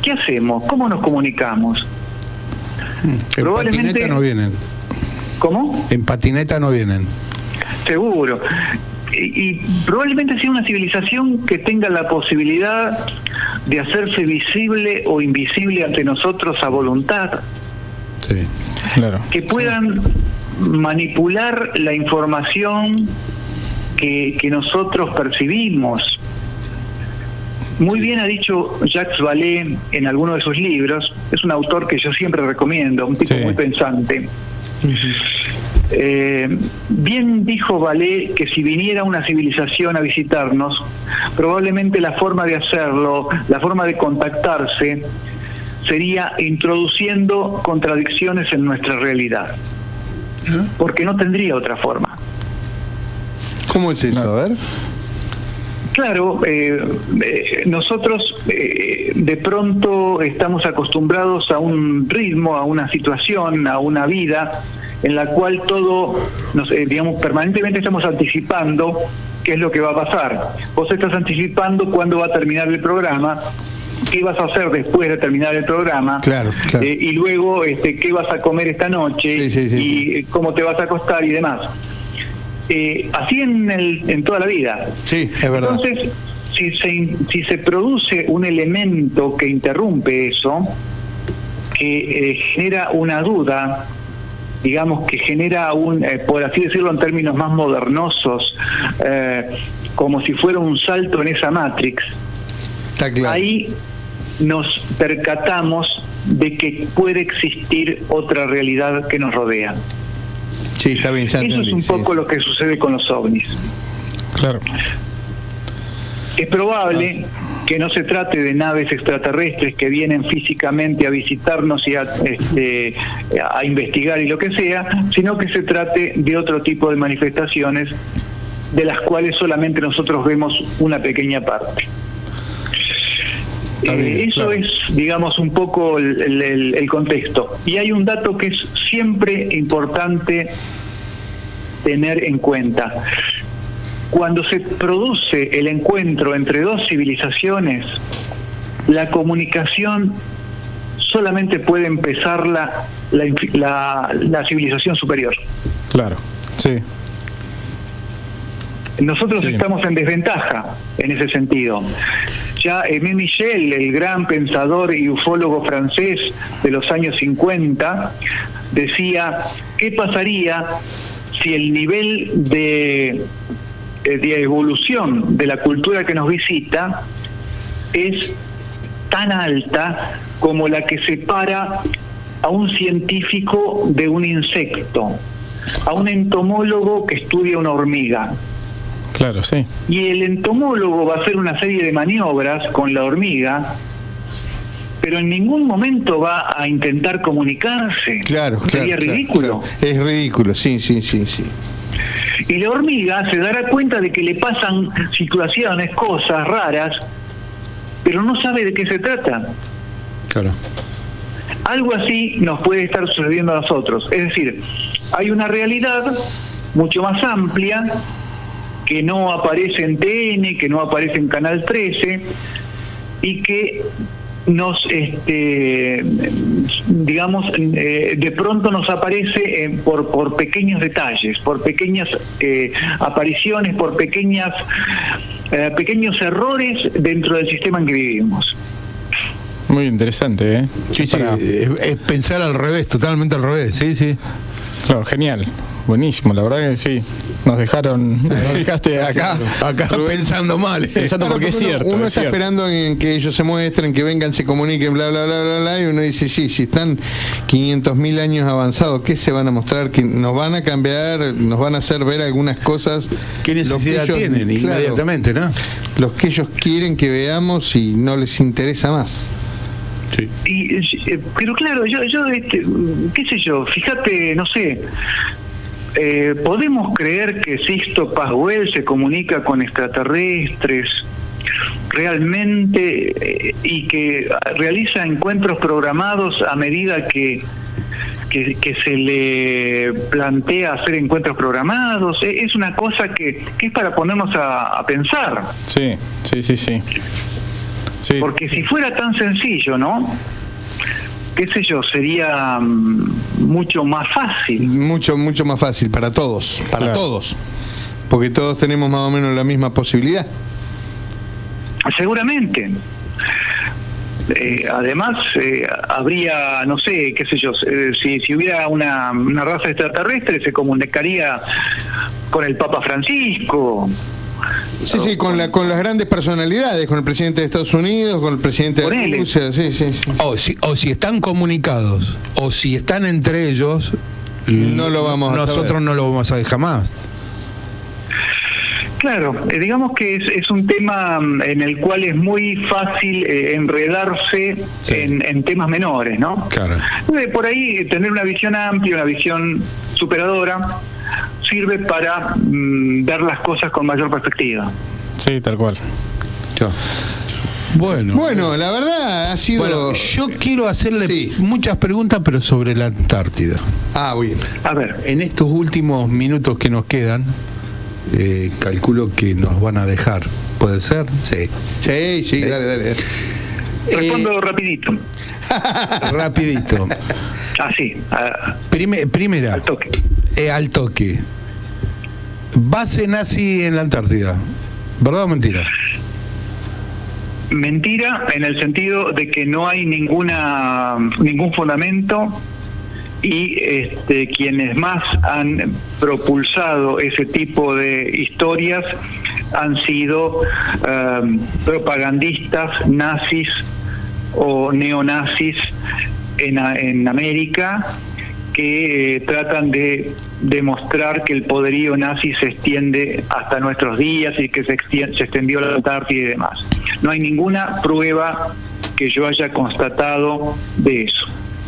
¿Qué hacemos? ¿Cómo nos comunicamos? En Probablemente- patineta no vienen. ¿Cómo? En patineta no vienen. Seguro. Y probablemente sea una civilización que tenga la posibilidad de hacerse visible o invisible ante nosotros a voluntad, Sí. Claro. que puedan manipular la información que nosotros percibimos. Muy bien ha dicho Jacques Vallée en alguno de sus libros, es un autor que yo siempre recomiendo, un tipo Sí. muy pensante. Bien dijo Vallée que si viniera una civilización a visitarnos, probablemente la forma de hacerlo, la forma de contactarse, sería introduciendo contradicciones en nuestra realidad, porque no tendría otra forma. ¿Cómo es eso? A ver. Claro, nosotros de pronto estamos acostumbrados a un ritmo, a una situación, a una vida en la cual todo, digamos, permanentemente estamos anticipando qué es lo que va a pasar. Vos estás anticipando cuándo va a terminar el programa, qué vas a hacer después de terminar el programa, Claro, claro. y luego qué vas a comer esta noche, Sí, sí, sí. y cómo te vas a acostar y demás. Así en toda la vida. Sí, es verdad. Entonces, si se produce un elemento que interrumpe eso, que genera una duda, digamos que genera por así decirlo en términos más modernosos, como si fuera un salto en esa Matrix, Está claro. ahí nos percatamos de que puede existir otra realidad que nos rodea. Sí, está bien, ya Eso es entendí, un sí, poco sí. lo que sucede con los ovnis. Claro. Es probable que no se trate de naves extraterrestres que vienen físicamente a visitarnos y a investigar y lo que sea, sino que se trate de otro tipo de manifestaciones de las cuales solamente nosotros vemos una pequeña parte. Está bien, Eso claro. es, digamos, un poco el contexto. Y hay un dato que es siempre importante tener en cuenta. Cuando se produce el encuentro entre dos civilizaciones, la comunicación solamente puede empezar la civilización superior. Claro. Sí. Nosotros Sí. estamos en desventaja en ese sentido. Ya Aimé Michel, el gran pensador y ufólogo francés de los años 50, decía, ¿qué pasaría si el nivel de evolución de la cultura que nos visita es tan alta como la que separa a un científico de un insecto, a un entomólogo que estudia una hormiga? Claro, sí. Y el entomólogo va a hacer una serie de maniobras con la hormiga, pero en ningún momento va a intentar comunicarse. Claro, claro. Sería claro, ridículo. claro. Es ridículo, sí, sí, sí, sí. Y la hormiga se dará cuenta de que le pasan situaciones, cosas raras, pero no sabe de qué se trata. Claro. Algo así nos puede estar sucediendo a nosotros. Es decir, hay una realidad mucho más amplia que no aparece en TN, que no aparece en Canal 13 y que nos, digamos, de pronto nos aparece por pequeños detalles, por pequeñas apariciones, por pequeños errores dentro del sistema en que vivimos. Muy interesante, ¿eh? Sí, sí, es pensar al revés, totalmente al revés, sí, sí. Claro, genial. Buenísimo, la verdad que sí. nos dejaste acá pensando mal. Pensando porque es cierto. Uno es está cierto. esperando en que ellos se muestren, que vengan, se comuniquen, bla, bla, bla, bla, bla, y uno dice, sí, si están 500.000 años avanzados, ¿qué se van a mostrar? Que nos van a cambiar, nos van a hacer ver algunas cosas. ¿Qué necesidad tienen? Claro, Inmediatamente, ¿no? los que ellos quieren que veamos y no les interesa más. Sí. Pero claro, yo qué sé yo, fíjate, no sé, podemos creer que Sixto Pascual se comunica con extraterrestres realmente y que realiza encuentros programados a medida que se le plantea hacer encuentros programados. Es una cosa que es para ponernos a pensar. Sí. Sí, porque si fuera tan sencillo, ¿no? Qué sé yo, sería mucho más fácil. Mucho más fácil para todos, Claro. todos. Porque todos tenemos más o menos la misma posibilidad. Seguramente. Además, habría, no sé, qué sé yo, si hubiera una raza extraterrestre, se comunicaría con el Papa Francisco. Sí, con las grandes personalidades, con el presidente de Estados Unidos, con el presidente de Rusia, sí. O si están comunicados, o si están entre ellos, No lo vamos a nosotros saber. no lo vamos a ver jamás. Claro, digamos que es un tema en el cual es muy fácil enredarse Sí. en temas menores, ¿no? Claro. Por ahí tener una visión amplia, una visión superadora, sirve para ver las cosas con mayor perspectiva. Sí, tal cual. Bueno, La verdad ha sido... Bueno, yo quiero hacerle Sí. muchas preguntas, pero sobre la Antártida. bien. A ver, En estos últimos minutos que nos quedan, calculo que nos van a dejar. ¿Puede ser? Sí. Sí, dale. respondo rapidito. Rapidito. Así, Primera, al toque. al toque. Base nazi en la Antártida. ¿Verdad o mentira? Mentira en el sentido de que no hay ningún fundamento y quienes más han propulsado ese tipo de historias han sido propagandistas nazis o neonazis en América que tratan de demostrar que el poderío nazi se extiende hasta nuestros días y que se extendió a la Antártida y demás. No hay ninguna prueba que yo haya constatado de eso.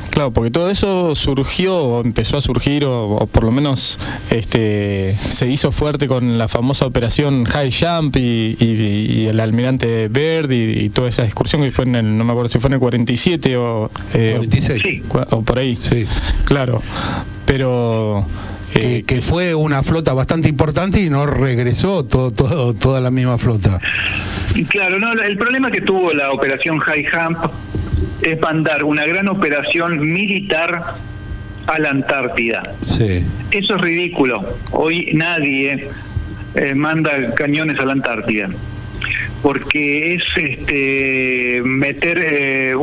Claro, porque todo eso surgió, o empezó a surgir, o por lo menos se hizo fuerte con la famosa operación High Jump y el almirante Byrd y toda esa excursión que fue no me acuerdo si fue en el 47 o 46. Sí. o por ahí. Sí. Claro, pero Que fue una flota bastante importante y no regresó toda la misma flota. Claro, no, el problema que tuvo la operación High Jump es mandar una gran operación militar a la Antártida. Sí. Eso es ridículo. Hoy nadie manda cañones a la Antártida, porque es meter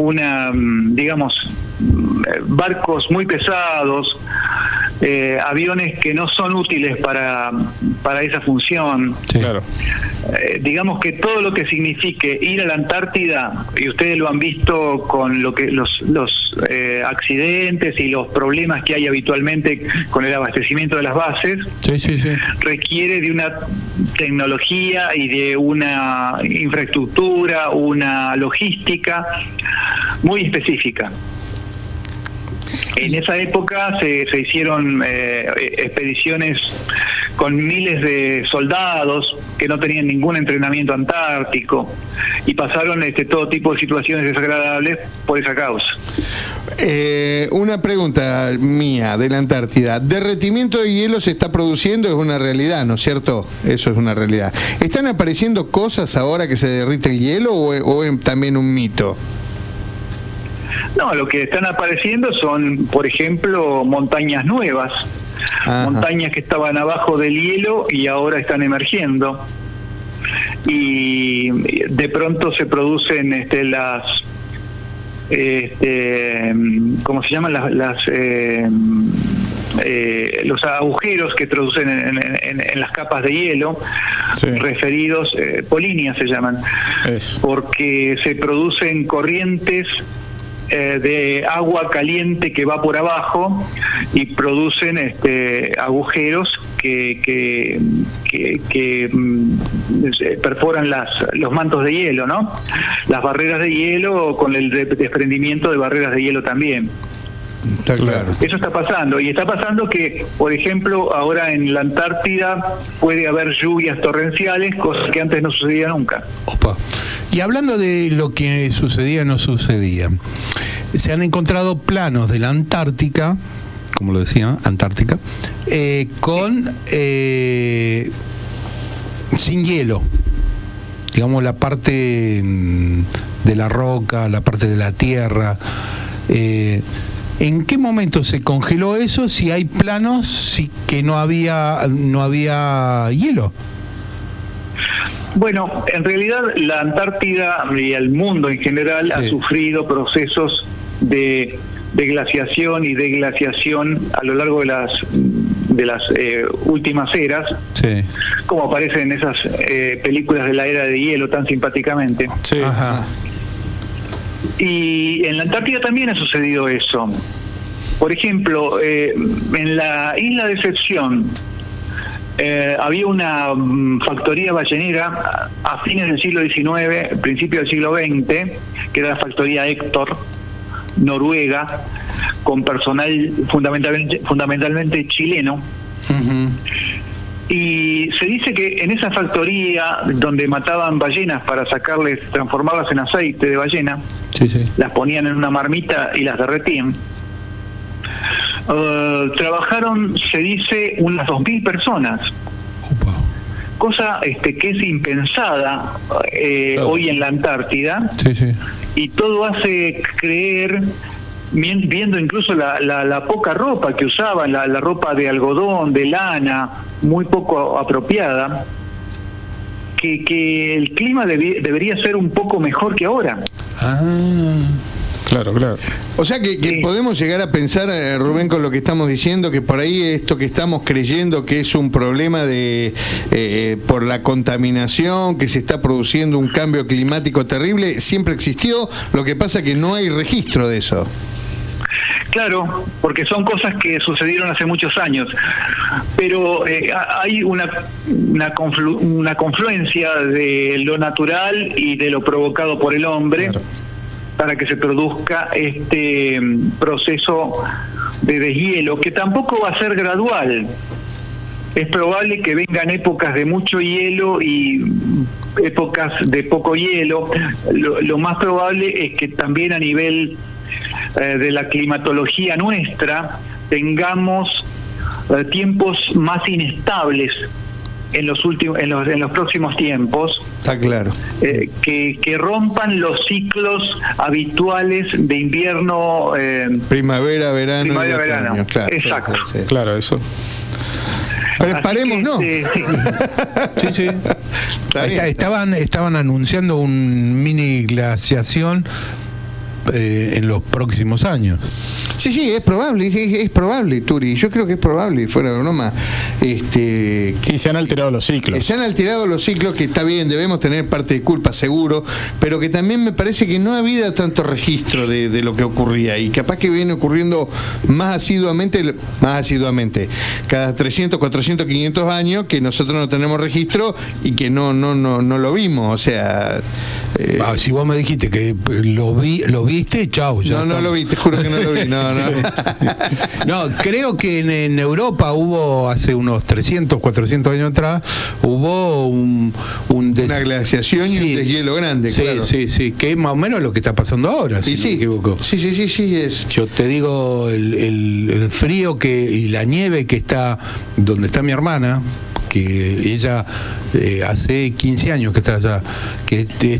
barcos muy pesados, aviones que no son útiles para esa función. Sí. claro. Digamos que todo lo que signifique ir a la Antártida, y ustedes lo han visto con lo que los accidentes y los problemas que hay habitualmente con el abastecimiento de las bases, Sí. requiere de una tecnología y de una infraestructura, una logística muy específica. En esa época se hicieron expediciones con miles de soldados que no tenían ningún entrenamiento antártico y pasaron todo tipo de situaciones desagradables por esa causa. Una pregunta mía de la Antártida. ¿Derretimiento de hielo se está produciendo? Es una realidad, ¿no es cierto? Eso es una realidad. ¿Están apareciendo cosas ahora que se derrite el hielo o es también un mito? No, lo que están apareciendo son, por ejemplo, montañas nuevas. Ajá. Montañas que estaban abajo del hielo y ahora están emergiendo. Y de pronto se producen ¿cómo se llaman? los agujeros que producen en las capas de hielo, referidos, polinias se llaman, porque se producen corrientes de agua caliente que va por abajo y producen agujeros que perforan los mantos de hielo, ¿no? Las barreras de hielo, con el desprendimiento de barreras de hielo también. Está claro. Eso está pasando, y está pasando que, por ejemplo, ahora en la Antártida puede haber lluvias torrenciales, cosa que antes no sucedía nunca. Opa. Y hablando de lo que sucedía o no sucedía, se han encontrado planos de la Antártica, como lo decía, Antártica, sin hielo. Digamos, la parte de la roca, la parte de la tierra. ¿En qué momento se congeló eso si hay planos que no había hielo? Bueno, en realidad la Antártida y el mundo en general ha sufrido procesos de glaciación y deglaciación a lo largo de las últimas eras, como aparece en esas películas de la era de hielo tan simpáticamente. Ajá. Y en la Antártida también ha sucedido eso. Por ejemplo, en la isla de Decepción había una factoría ballenera a fines del siglo XIX, principio del siglo XX, que era la factoría Héctor, Noruega, con personal fundamentalmente chileno. Uh-huh. Y se dice que en esa factoría, donde mataban ballenas para transformarlas en aceite de ballena, las ponían en una marmita y las derretían, trabajaron, se dice, unas 2.000 personas. Cosa que es impensada hoy en la Antártida. Y todo hace creer, viendo incluso la poca ropa que usaban, la ropa de algodón, de lana, muy poco apropiada, que el clima debería ser un poco mejor que ahora. Claro. O sea que podemos llegar a pensar, Rubén, con lo que estamos diciendo, que por ahí esto que estamos creyendo que es un problema por la contaminación, que se está produciendo un cambio climático terrible, siempre existió, lo que pasa que no hay registro de eso. Claro, porque son cosas que sucedieron hace muchos años, pero hay una confluencia de lo natural y de lo provocado por el hombre, para que se produzca este proceso de deshielo, que tampoco va a ser gradual. Es probable que vengan épocas de mucho hielo y épocas de poco hielo. Lo más probable es que también a nivel de la climatología nuestra tengamos tiempos más inestables en los próximos tiempos. Está claro. Que rompan los ciclos habituales de invierno, primavera, verano. Claro, exacto. Claro, eso. Preparemos, ¿no? Sí. Estaban anunciando un mini glaciación en los próximos años. Sí, es probable, Turi. Yo creo que es probable, fuera de broma. Y se han alterado los ciclos. Se han alterado los ciclos, que está bien, debemos tener parte de culpa, seguro, pero que también me parece que no ha habido tanto registro de lo que ocurría, y capaz que viene ocurriendo más asiduamente, cada 300, 400, 500 años, que nosotros no tenemos registro y que no lo vimos, o sea... si vos me dijiste que lo viste, chau. No lo vi, te juro que no lo vi. No, creo que en Europa hubo, hace unos 300, 400 años atrás, hubo una glaciación y un deshielo grande, claro. Sí, que es más o menos lo que está pasando ahora, si no me equivoco. Sí, es. Yo te digo, el frío y la nieve que está donde está mi hermana, que ella hace 15 años que está allá.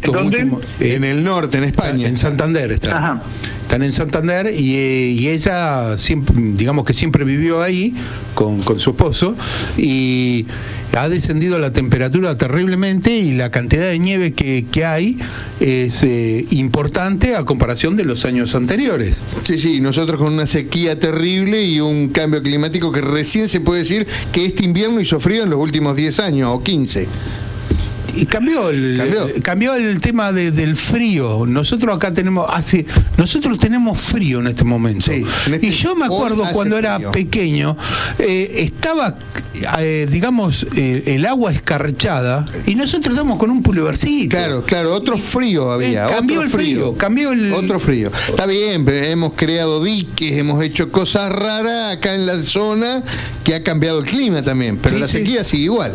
¿Dónde? En el norte, en España. En Santander está. Ajá. están en Santander, y ella siempre, digamos que siempre vivió ahí con su esposo, y ha descendido la temperatura terriblemente, y la cantidad de nieve que hay es importante a comparación de los años anteriores. Sí, nosotros con una sequía terrible y un cambio climático que recién se puede decir que este invierno hizo frío en los últimos 10 años o 15. Y cambió el tema del frío. Nosotros acá tenemos frío en este momento. Sí, y yo me acuerdo cuando era pequeño, estaba, digamos, el agua escarchada, y nosotros estábamos con un pulvercito. Claro, otro frío había. Cambió el frío. Otro frío. Está bien, pero hemos creado diques, hemos hecho cosas raras acá en la zona que ha cambiado el clima también, pero la sequía sigue igual.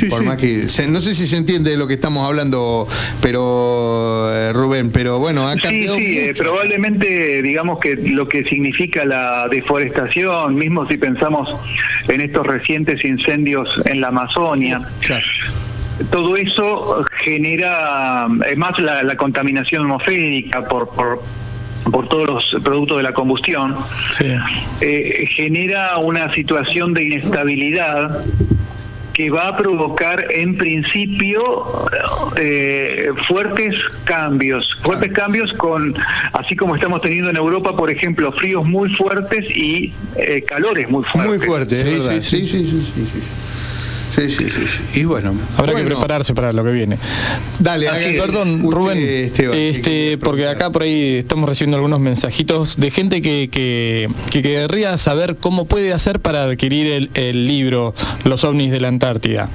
Por más que no sé si se entiende de lo que estamos hablando, pero Rubén, pero bueno, ha cambiado. Probablemente, digamos que lo que significa la deforestación, mismo si pensamos en estos recientes incendios en la Amazonia. Claro. Todo eso genera más la contaminación atmosférica por todos los productos de la combustión. Genera una situación de inestabilidad que va a provocar en principio fuertes cambios así como estamos teniendo en Europa, por ejemplo, fríos muy fuertes y calores muy fuertes. Muy fuertes, es verdad. Sí. Y bueno, habrá que prepararse para lo que viene. Dale, perdón, Rubén, Esteban, porque acá por ahí estamos recibiendo algunos mensajitos de gente que querría saber cómo puede hacer para adquirir el libro Los ovnis de la Antártida.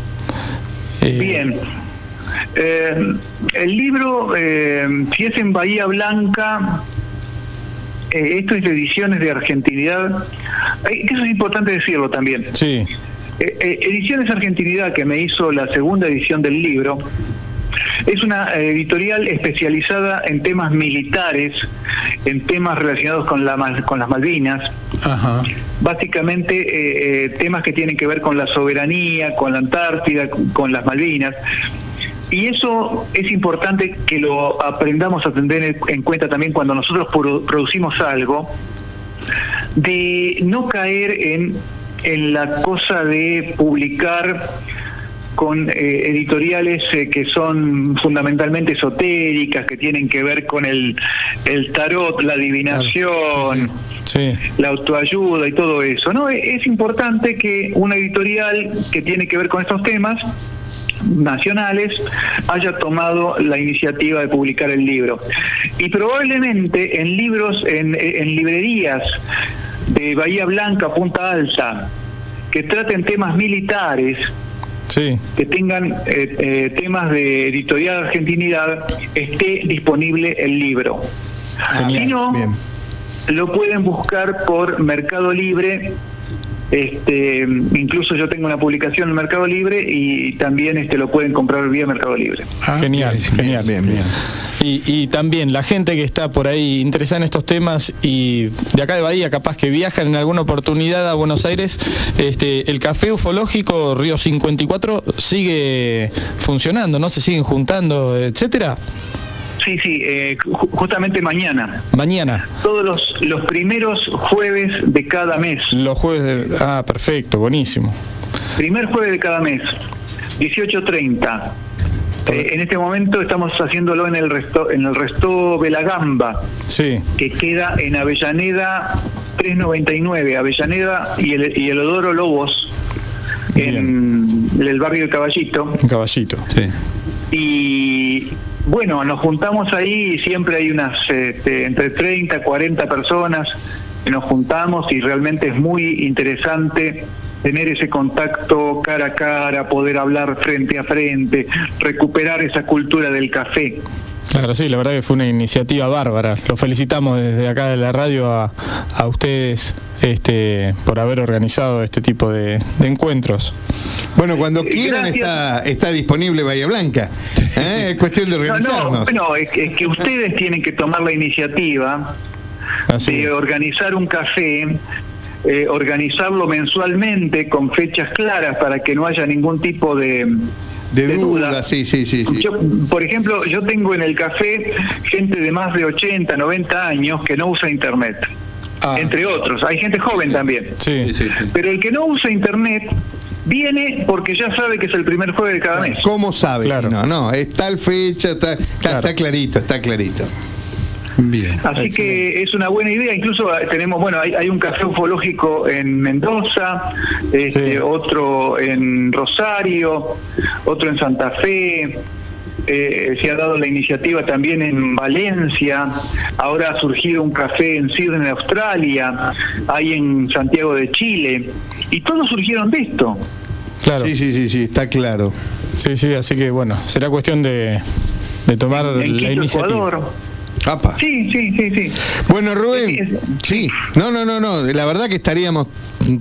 Bien. El libro, si es en Bahía Blanca, esto es de Ediciones de Argentinidad, que eso es importante decirlo también. Sí. Ediciones Argentinidad, que me hizo la segunda edición del libro, es una editorial especializada en temas militares, en temas relacionados con las Malvinas. Ajá. Básicamente temas que tienen que ver con la soberanía, con la Antártida, con las Malvinas. Y eso es importante que lo aprendamos a tener en cuenta también cuando nosotros producimos algo, de no caer en la cosa de publicar con editoriales que son fundamentalmente esotéricas, que tienen que ver con el tarot, la adivinación, la autoayuda y todo eso, ¿no? Es importante que una editorial que tiene que ver con estos temas nacionales haya tomado la iniciativa de publicar el libro. Y probablemente en libros, en librerías de Bahía Blanca, Punta Alta, que traten temas militares, que tengan temas de editorial Argentinidad, esté disponible el libro. Si no, lo pueden buscar por Mercado Libre. Incluso yo tengo una publicación en Mercado Libre y también lo pueden comprar vía Mercado Libre. Genial. Bien. Y también la gente que está por ahí interesada en estos temas y de acá de Bahía, capaz que viajan en alguna oportunidad a Buenos Aires, el Café Ufológico Río 54 sigue funcionando, ¿no? Se siguen juntando, etcétera. Sí, justamente mañana. Mañana. Todos los primeros jueves de cada mes. Los jueves perfecto, buenísimo. Primer jueves de cada mes, 18:30. En este momento estamos haciéndolo en el Resto Belagamba, que queda en Avellaneda 399, Avellaneda y el Odoro Lobos, en el barrio de Caballito. Y bueno, nos juntamos ahí y siempre hay unas entre 30 y 40 personas que nos juntamos, y realmente es muy interesante tener ese contacto cara a cara, poder hablar frente a frente, recuperar esa cultura del café. Claro, sí, la verdad que fue una iniciativa bárbara. Los felicitamos desde acá de la radio a ustedes por haber organizado este tipo de encuentros. Bueno, cuando quieran está disponible Bahía Blanca. Es cuestión de organizarnos. Es que ustedes tienen que tomar la iniciativa de organizar un café, organizarlo mensualmente con fechas claras para que no haya ningún tipo de De duda, sí. Yo, por ejemplo, yo tengo en el café gente de más de 80, 90 años que no usa internet. Entre otros, hay gente joven también. Sí. Pero el que no usa internet viene porque ya sabe que es el primer jueves de cada mes. ¿Cómo sabe? Claro. Si no, es tal fecha, está clarito. Bien. Así que es una buena idea. Incluso tenemos, hay un café ufológico en Mendoza, otro en Rosario, otro en Santa Fe. Se ha dado la iniciativa también en Valencia. Ahora ha surgido un café en Sydney, Australia. Hay en Santiago de Chile. Y todos surgieron de esto. Claro. Sí, está claro. Sí, así que bueno, será cuestión de tomar En la Quito, iniciativa. Ecuador. Apa. Sí. Bueno, Rubén, sí. No, la verdad que estaríamos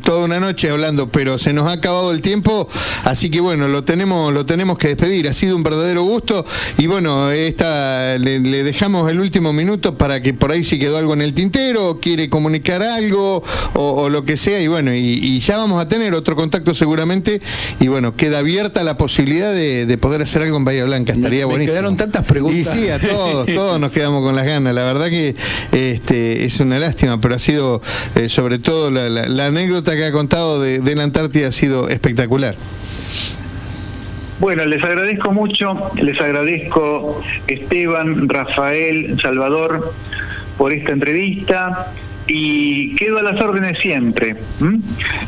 toda una noche hablando, pero se nos ha acabado el tiempo, así que bueno, lo tenemos que despedir. Ha sido un verdadero gusto y bueno, le dejamos el último minuto para que por ahí si quedó algo en el tintero, quiere comunicar algo o lo que sea, y bueno, y ya vamos a tener otro contacto seguramente, y bueno, queda abierta la posibilidad de poder hacer algo en Bahía Blanca. Estaría Me buenísimo. quedaron tantas preguntas. Y sí, a todos nos quedamos con las ganas. La verdad que es una lástima, pero ha sido sobre todo la anécdota que ha contado de la Antártida ha sido espectacular. Bueno, les agradezco mucho, les agradezco Esteban, Rafael, Salvador por esta entrevista y quedo a las órdenes siempre.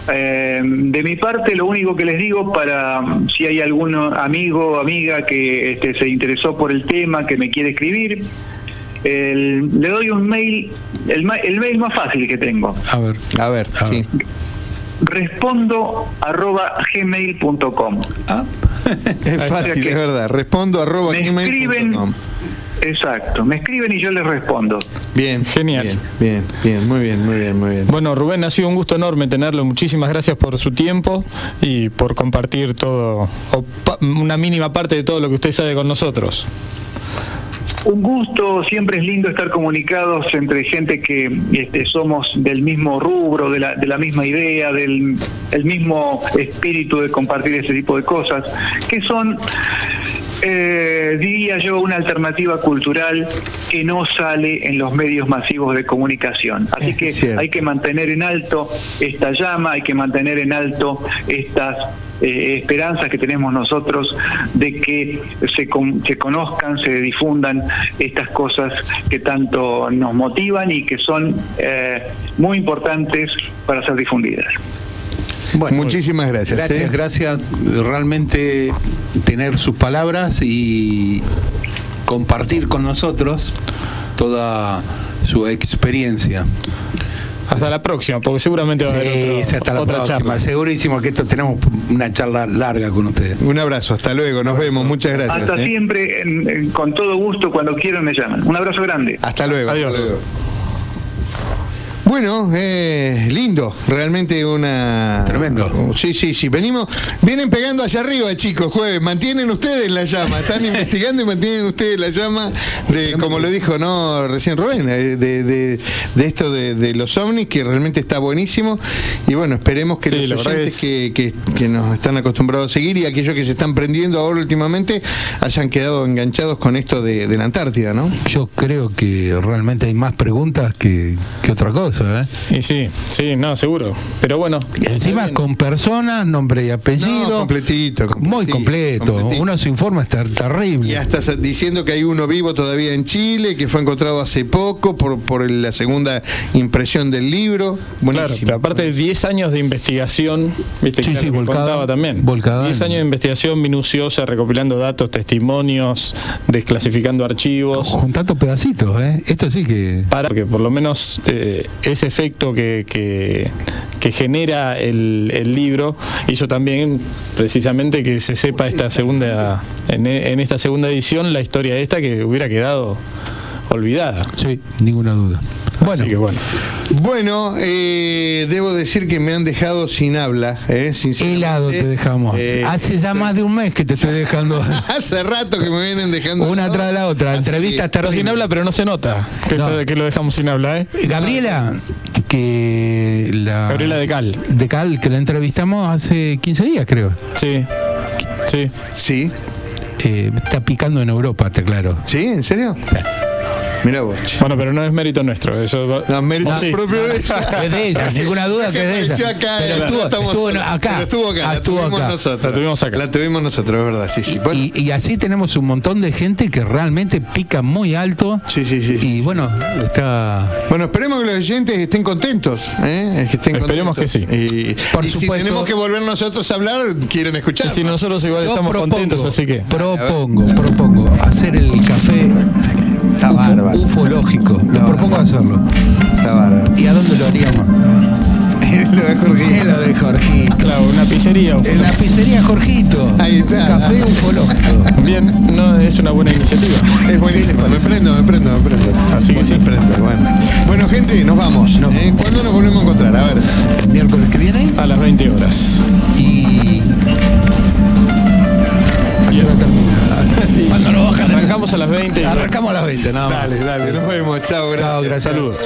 De mi parte, lo único que les digo, para si hay algún amigo o amiga que se interesó por el tema, que me quiere escribir, le doy un mail, el mail más fácil que tengo. A ver, sí. respondo@gmail.com. Es fácil, es verdad. respondo@gmail.com. Exacto, me escriben y yo les respondo. Bien, genial. Bien, muy bien. Bueno, Rubén, ha sido un gusto enorme tenerlo. Muchísimas gracias por su tiempo y por compartir todo, una mínima parte de todo lo que usted sabe con nosotros. Un gusto, siempre es lindo estar comunicados entre gente que somos del mismo rubro, de la misma idea, el mismo espíritu de compartir ese tipo de cosas, que son, diría yo, una alternativa cultural que no sale en los medios masivos de comunicación. Así que hay que mantener en alto esta llama, hay que mantener en alto estas esperanzas que tenemos nosotros de que se conozcan, se difundan estas cosas que tanto nos motivan y que son muy importantes para ser difundidas. Bueno, muchísimas gracias. Gracias. Realmente tener sus palabras y compartir con nosotros toda su experiencia. Hasta la próxima, porque seguramente va a haber otra charla. Segurísimo que tenemos una charla larga con ustedes. Un abrazo, hasta luego, nos vemos, muchas gracias. Hasta siempre, con todo gusto, cuando quieran me llaman. Un abrazo grande. Hasta luego. Adiós. Hasta luego. Bueno, lindo, realmente una... Tremendo. Sí, vienen pegando allá arriba, chicos, jueves, mantienen ustedes la llama, están investigando y mantienen ustedes la llama de, como lo dijo recién Rubén, de esto de los ovnis, que realmente está buenísimo, y bueno, esperemos que los oyentes que nos están acostumbrados a seguir y aquellos que se están prendiendo ahora últimamente hayan quedado enganchados con esto de la Antártida, ¿no? Yo creo que realmente hay más preguntas que otra cosa. Y sí, no, seguro. Pero bueno. Encima con personas, nombre y apellido. No, completito. Muy completo. Uno se informa, está terrible. Y hasta diciendo que hay uno vivo todavía en Chile, que fue encontrado hace poco por la segunda impresión del libro. Buenísimo. Claro, pero aparte de 10 años de investigación, viste, sí, contaba también. 10 años de investigación minuciosa, recopilando datos, testimonios, desclasificando archivos. Juntando pedacitos, Esto sí que... Porque por lo menos ese efecto que genera el libro hizo también precisamente que se sepa esta segunda en esta segunda edición la historia esta que hubiera quedado olvidada. Sí, ninguna duda. Así que bueno, debo decir que me han dejado sin habla, helado te dejamos. Hace ya más de un mes que te estoy dejando. Hace rato que me vienen dejando una tras la otra. Entrevistas está sin habla, pero no se nota que lo dejamos sin habla, Gabriela, Gabriela de Cal, que la entrevistamos hace 15 días, creo. Sí. Sí. Sí. Está picando en Europa, está claro. ¿Sí? ¿En serio? Sí. Mira vos. che. Bueno, pero no es mérito nuestro. Eso No, mérito sí. propio de ella. Es de ella, ninguna duda que es de Apareció ella. acá, Pero no estuvo estamos solos. acá. Pero estuvo acá, la Estuvo tuvimos acá. nosotros. La tuvimos acá. La tuvimos nosotros, es verdad, sí, sí. Bueno, Y así tenemos un montón de gente que realmente pica muy alto. Sí, sí, sí, Y bueno, está. bueno, esperemos que los oyentes estén contentos. Que estén Esperemos contentos. que sí. Y, Por y si supuesto. tenemos que volver nosotros a hablar, quieren escuchar. Y si nosotros igual Yo estamos contentos, así que. Propongo hacer el café Está bárbaro. ufológico. Lo propongo hacerlo. Está bárbaro. ¿Y a dónde lo haríamos? Lo de Jorge. Es lo de Jorgito. Claro, una pizzería. En la pizzería Jorgito. Ahí está. Café ufológico. Bien, no es una buena iniciativa. Es buenísimo, me prendo. Así que sí. Me prendo, bueno, gente, nos vamos. No. ¿Cuándo nos volvemos a encontrar? A ver. El miércoles que viene. A las 20 horas. Y. ¿A qué hora termina? ¿Cuándo lo bajan? Arrancamos a las 20. Arrancamos a las 20, nada más. Dale, nos vemos. Chao, gracias. Chao, gracias. Saludos.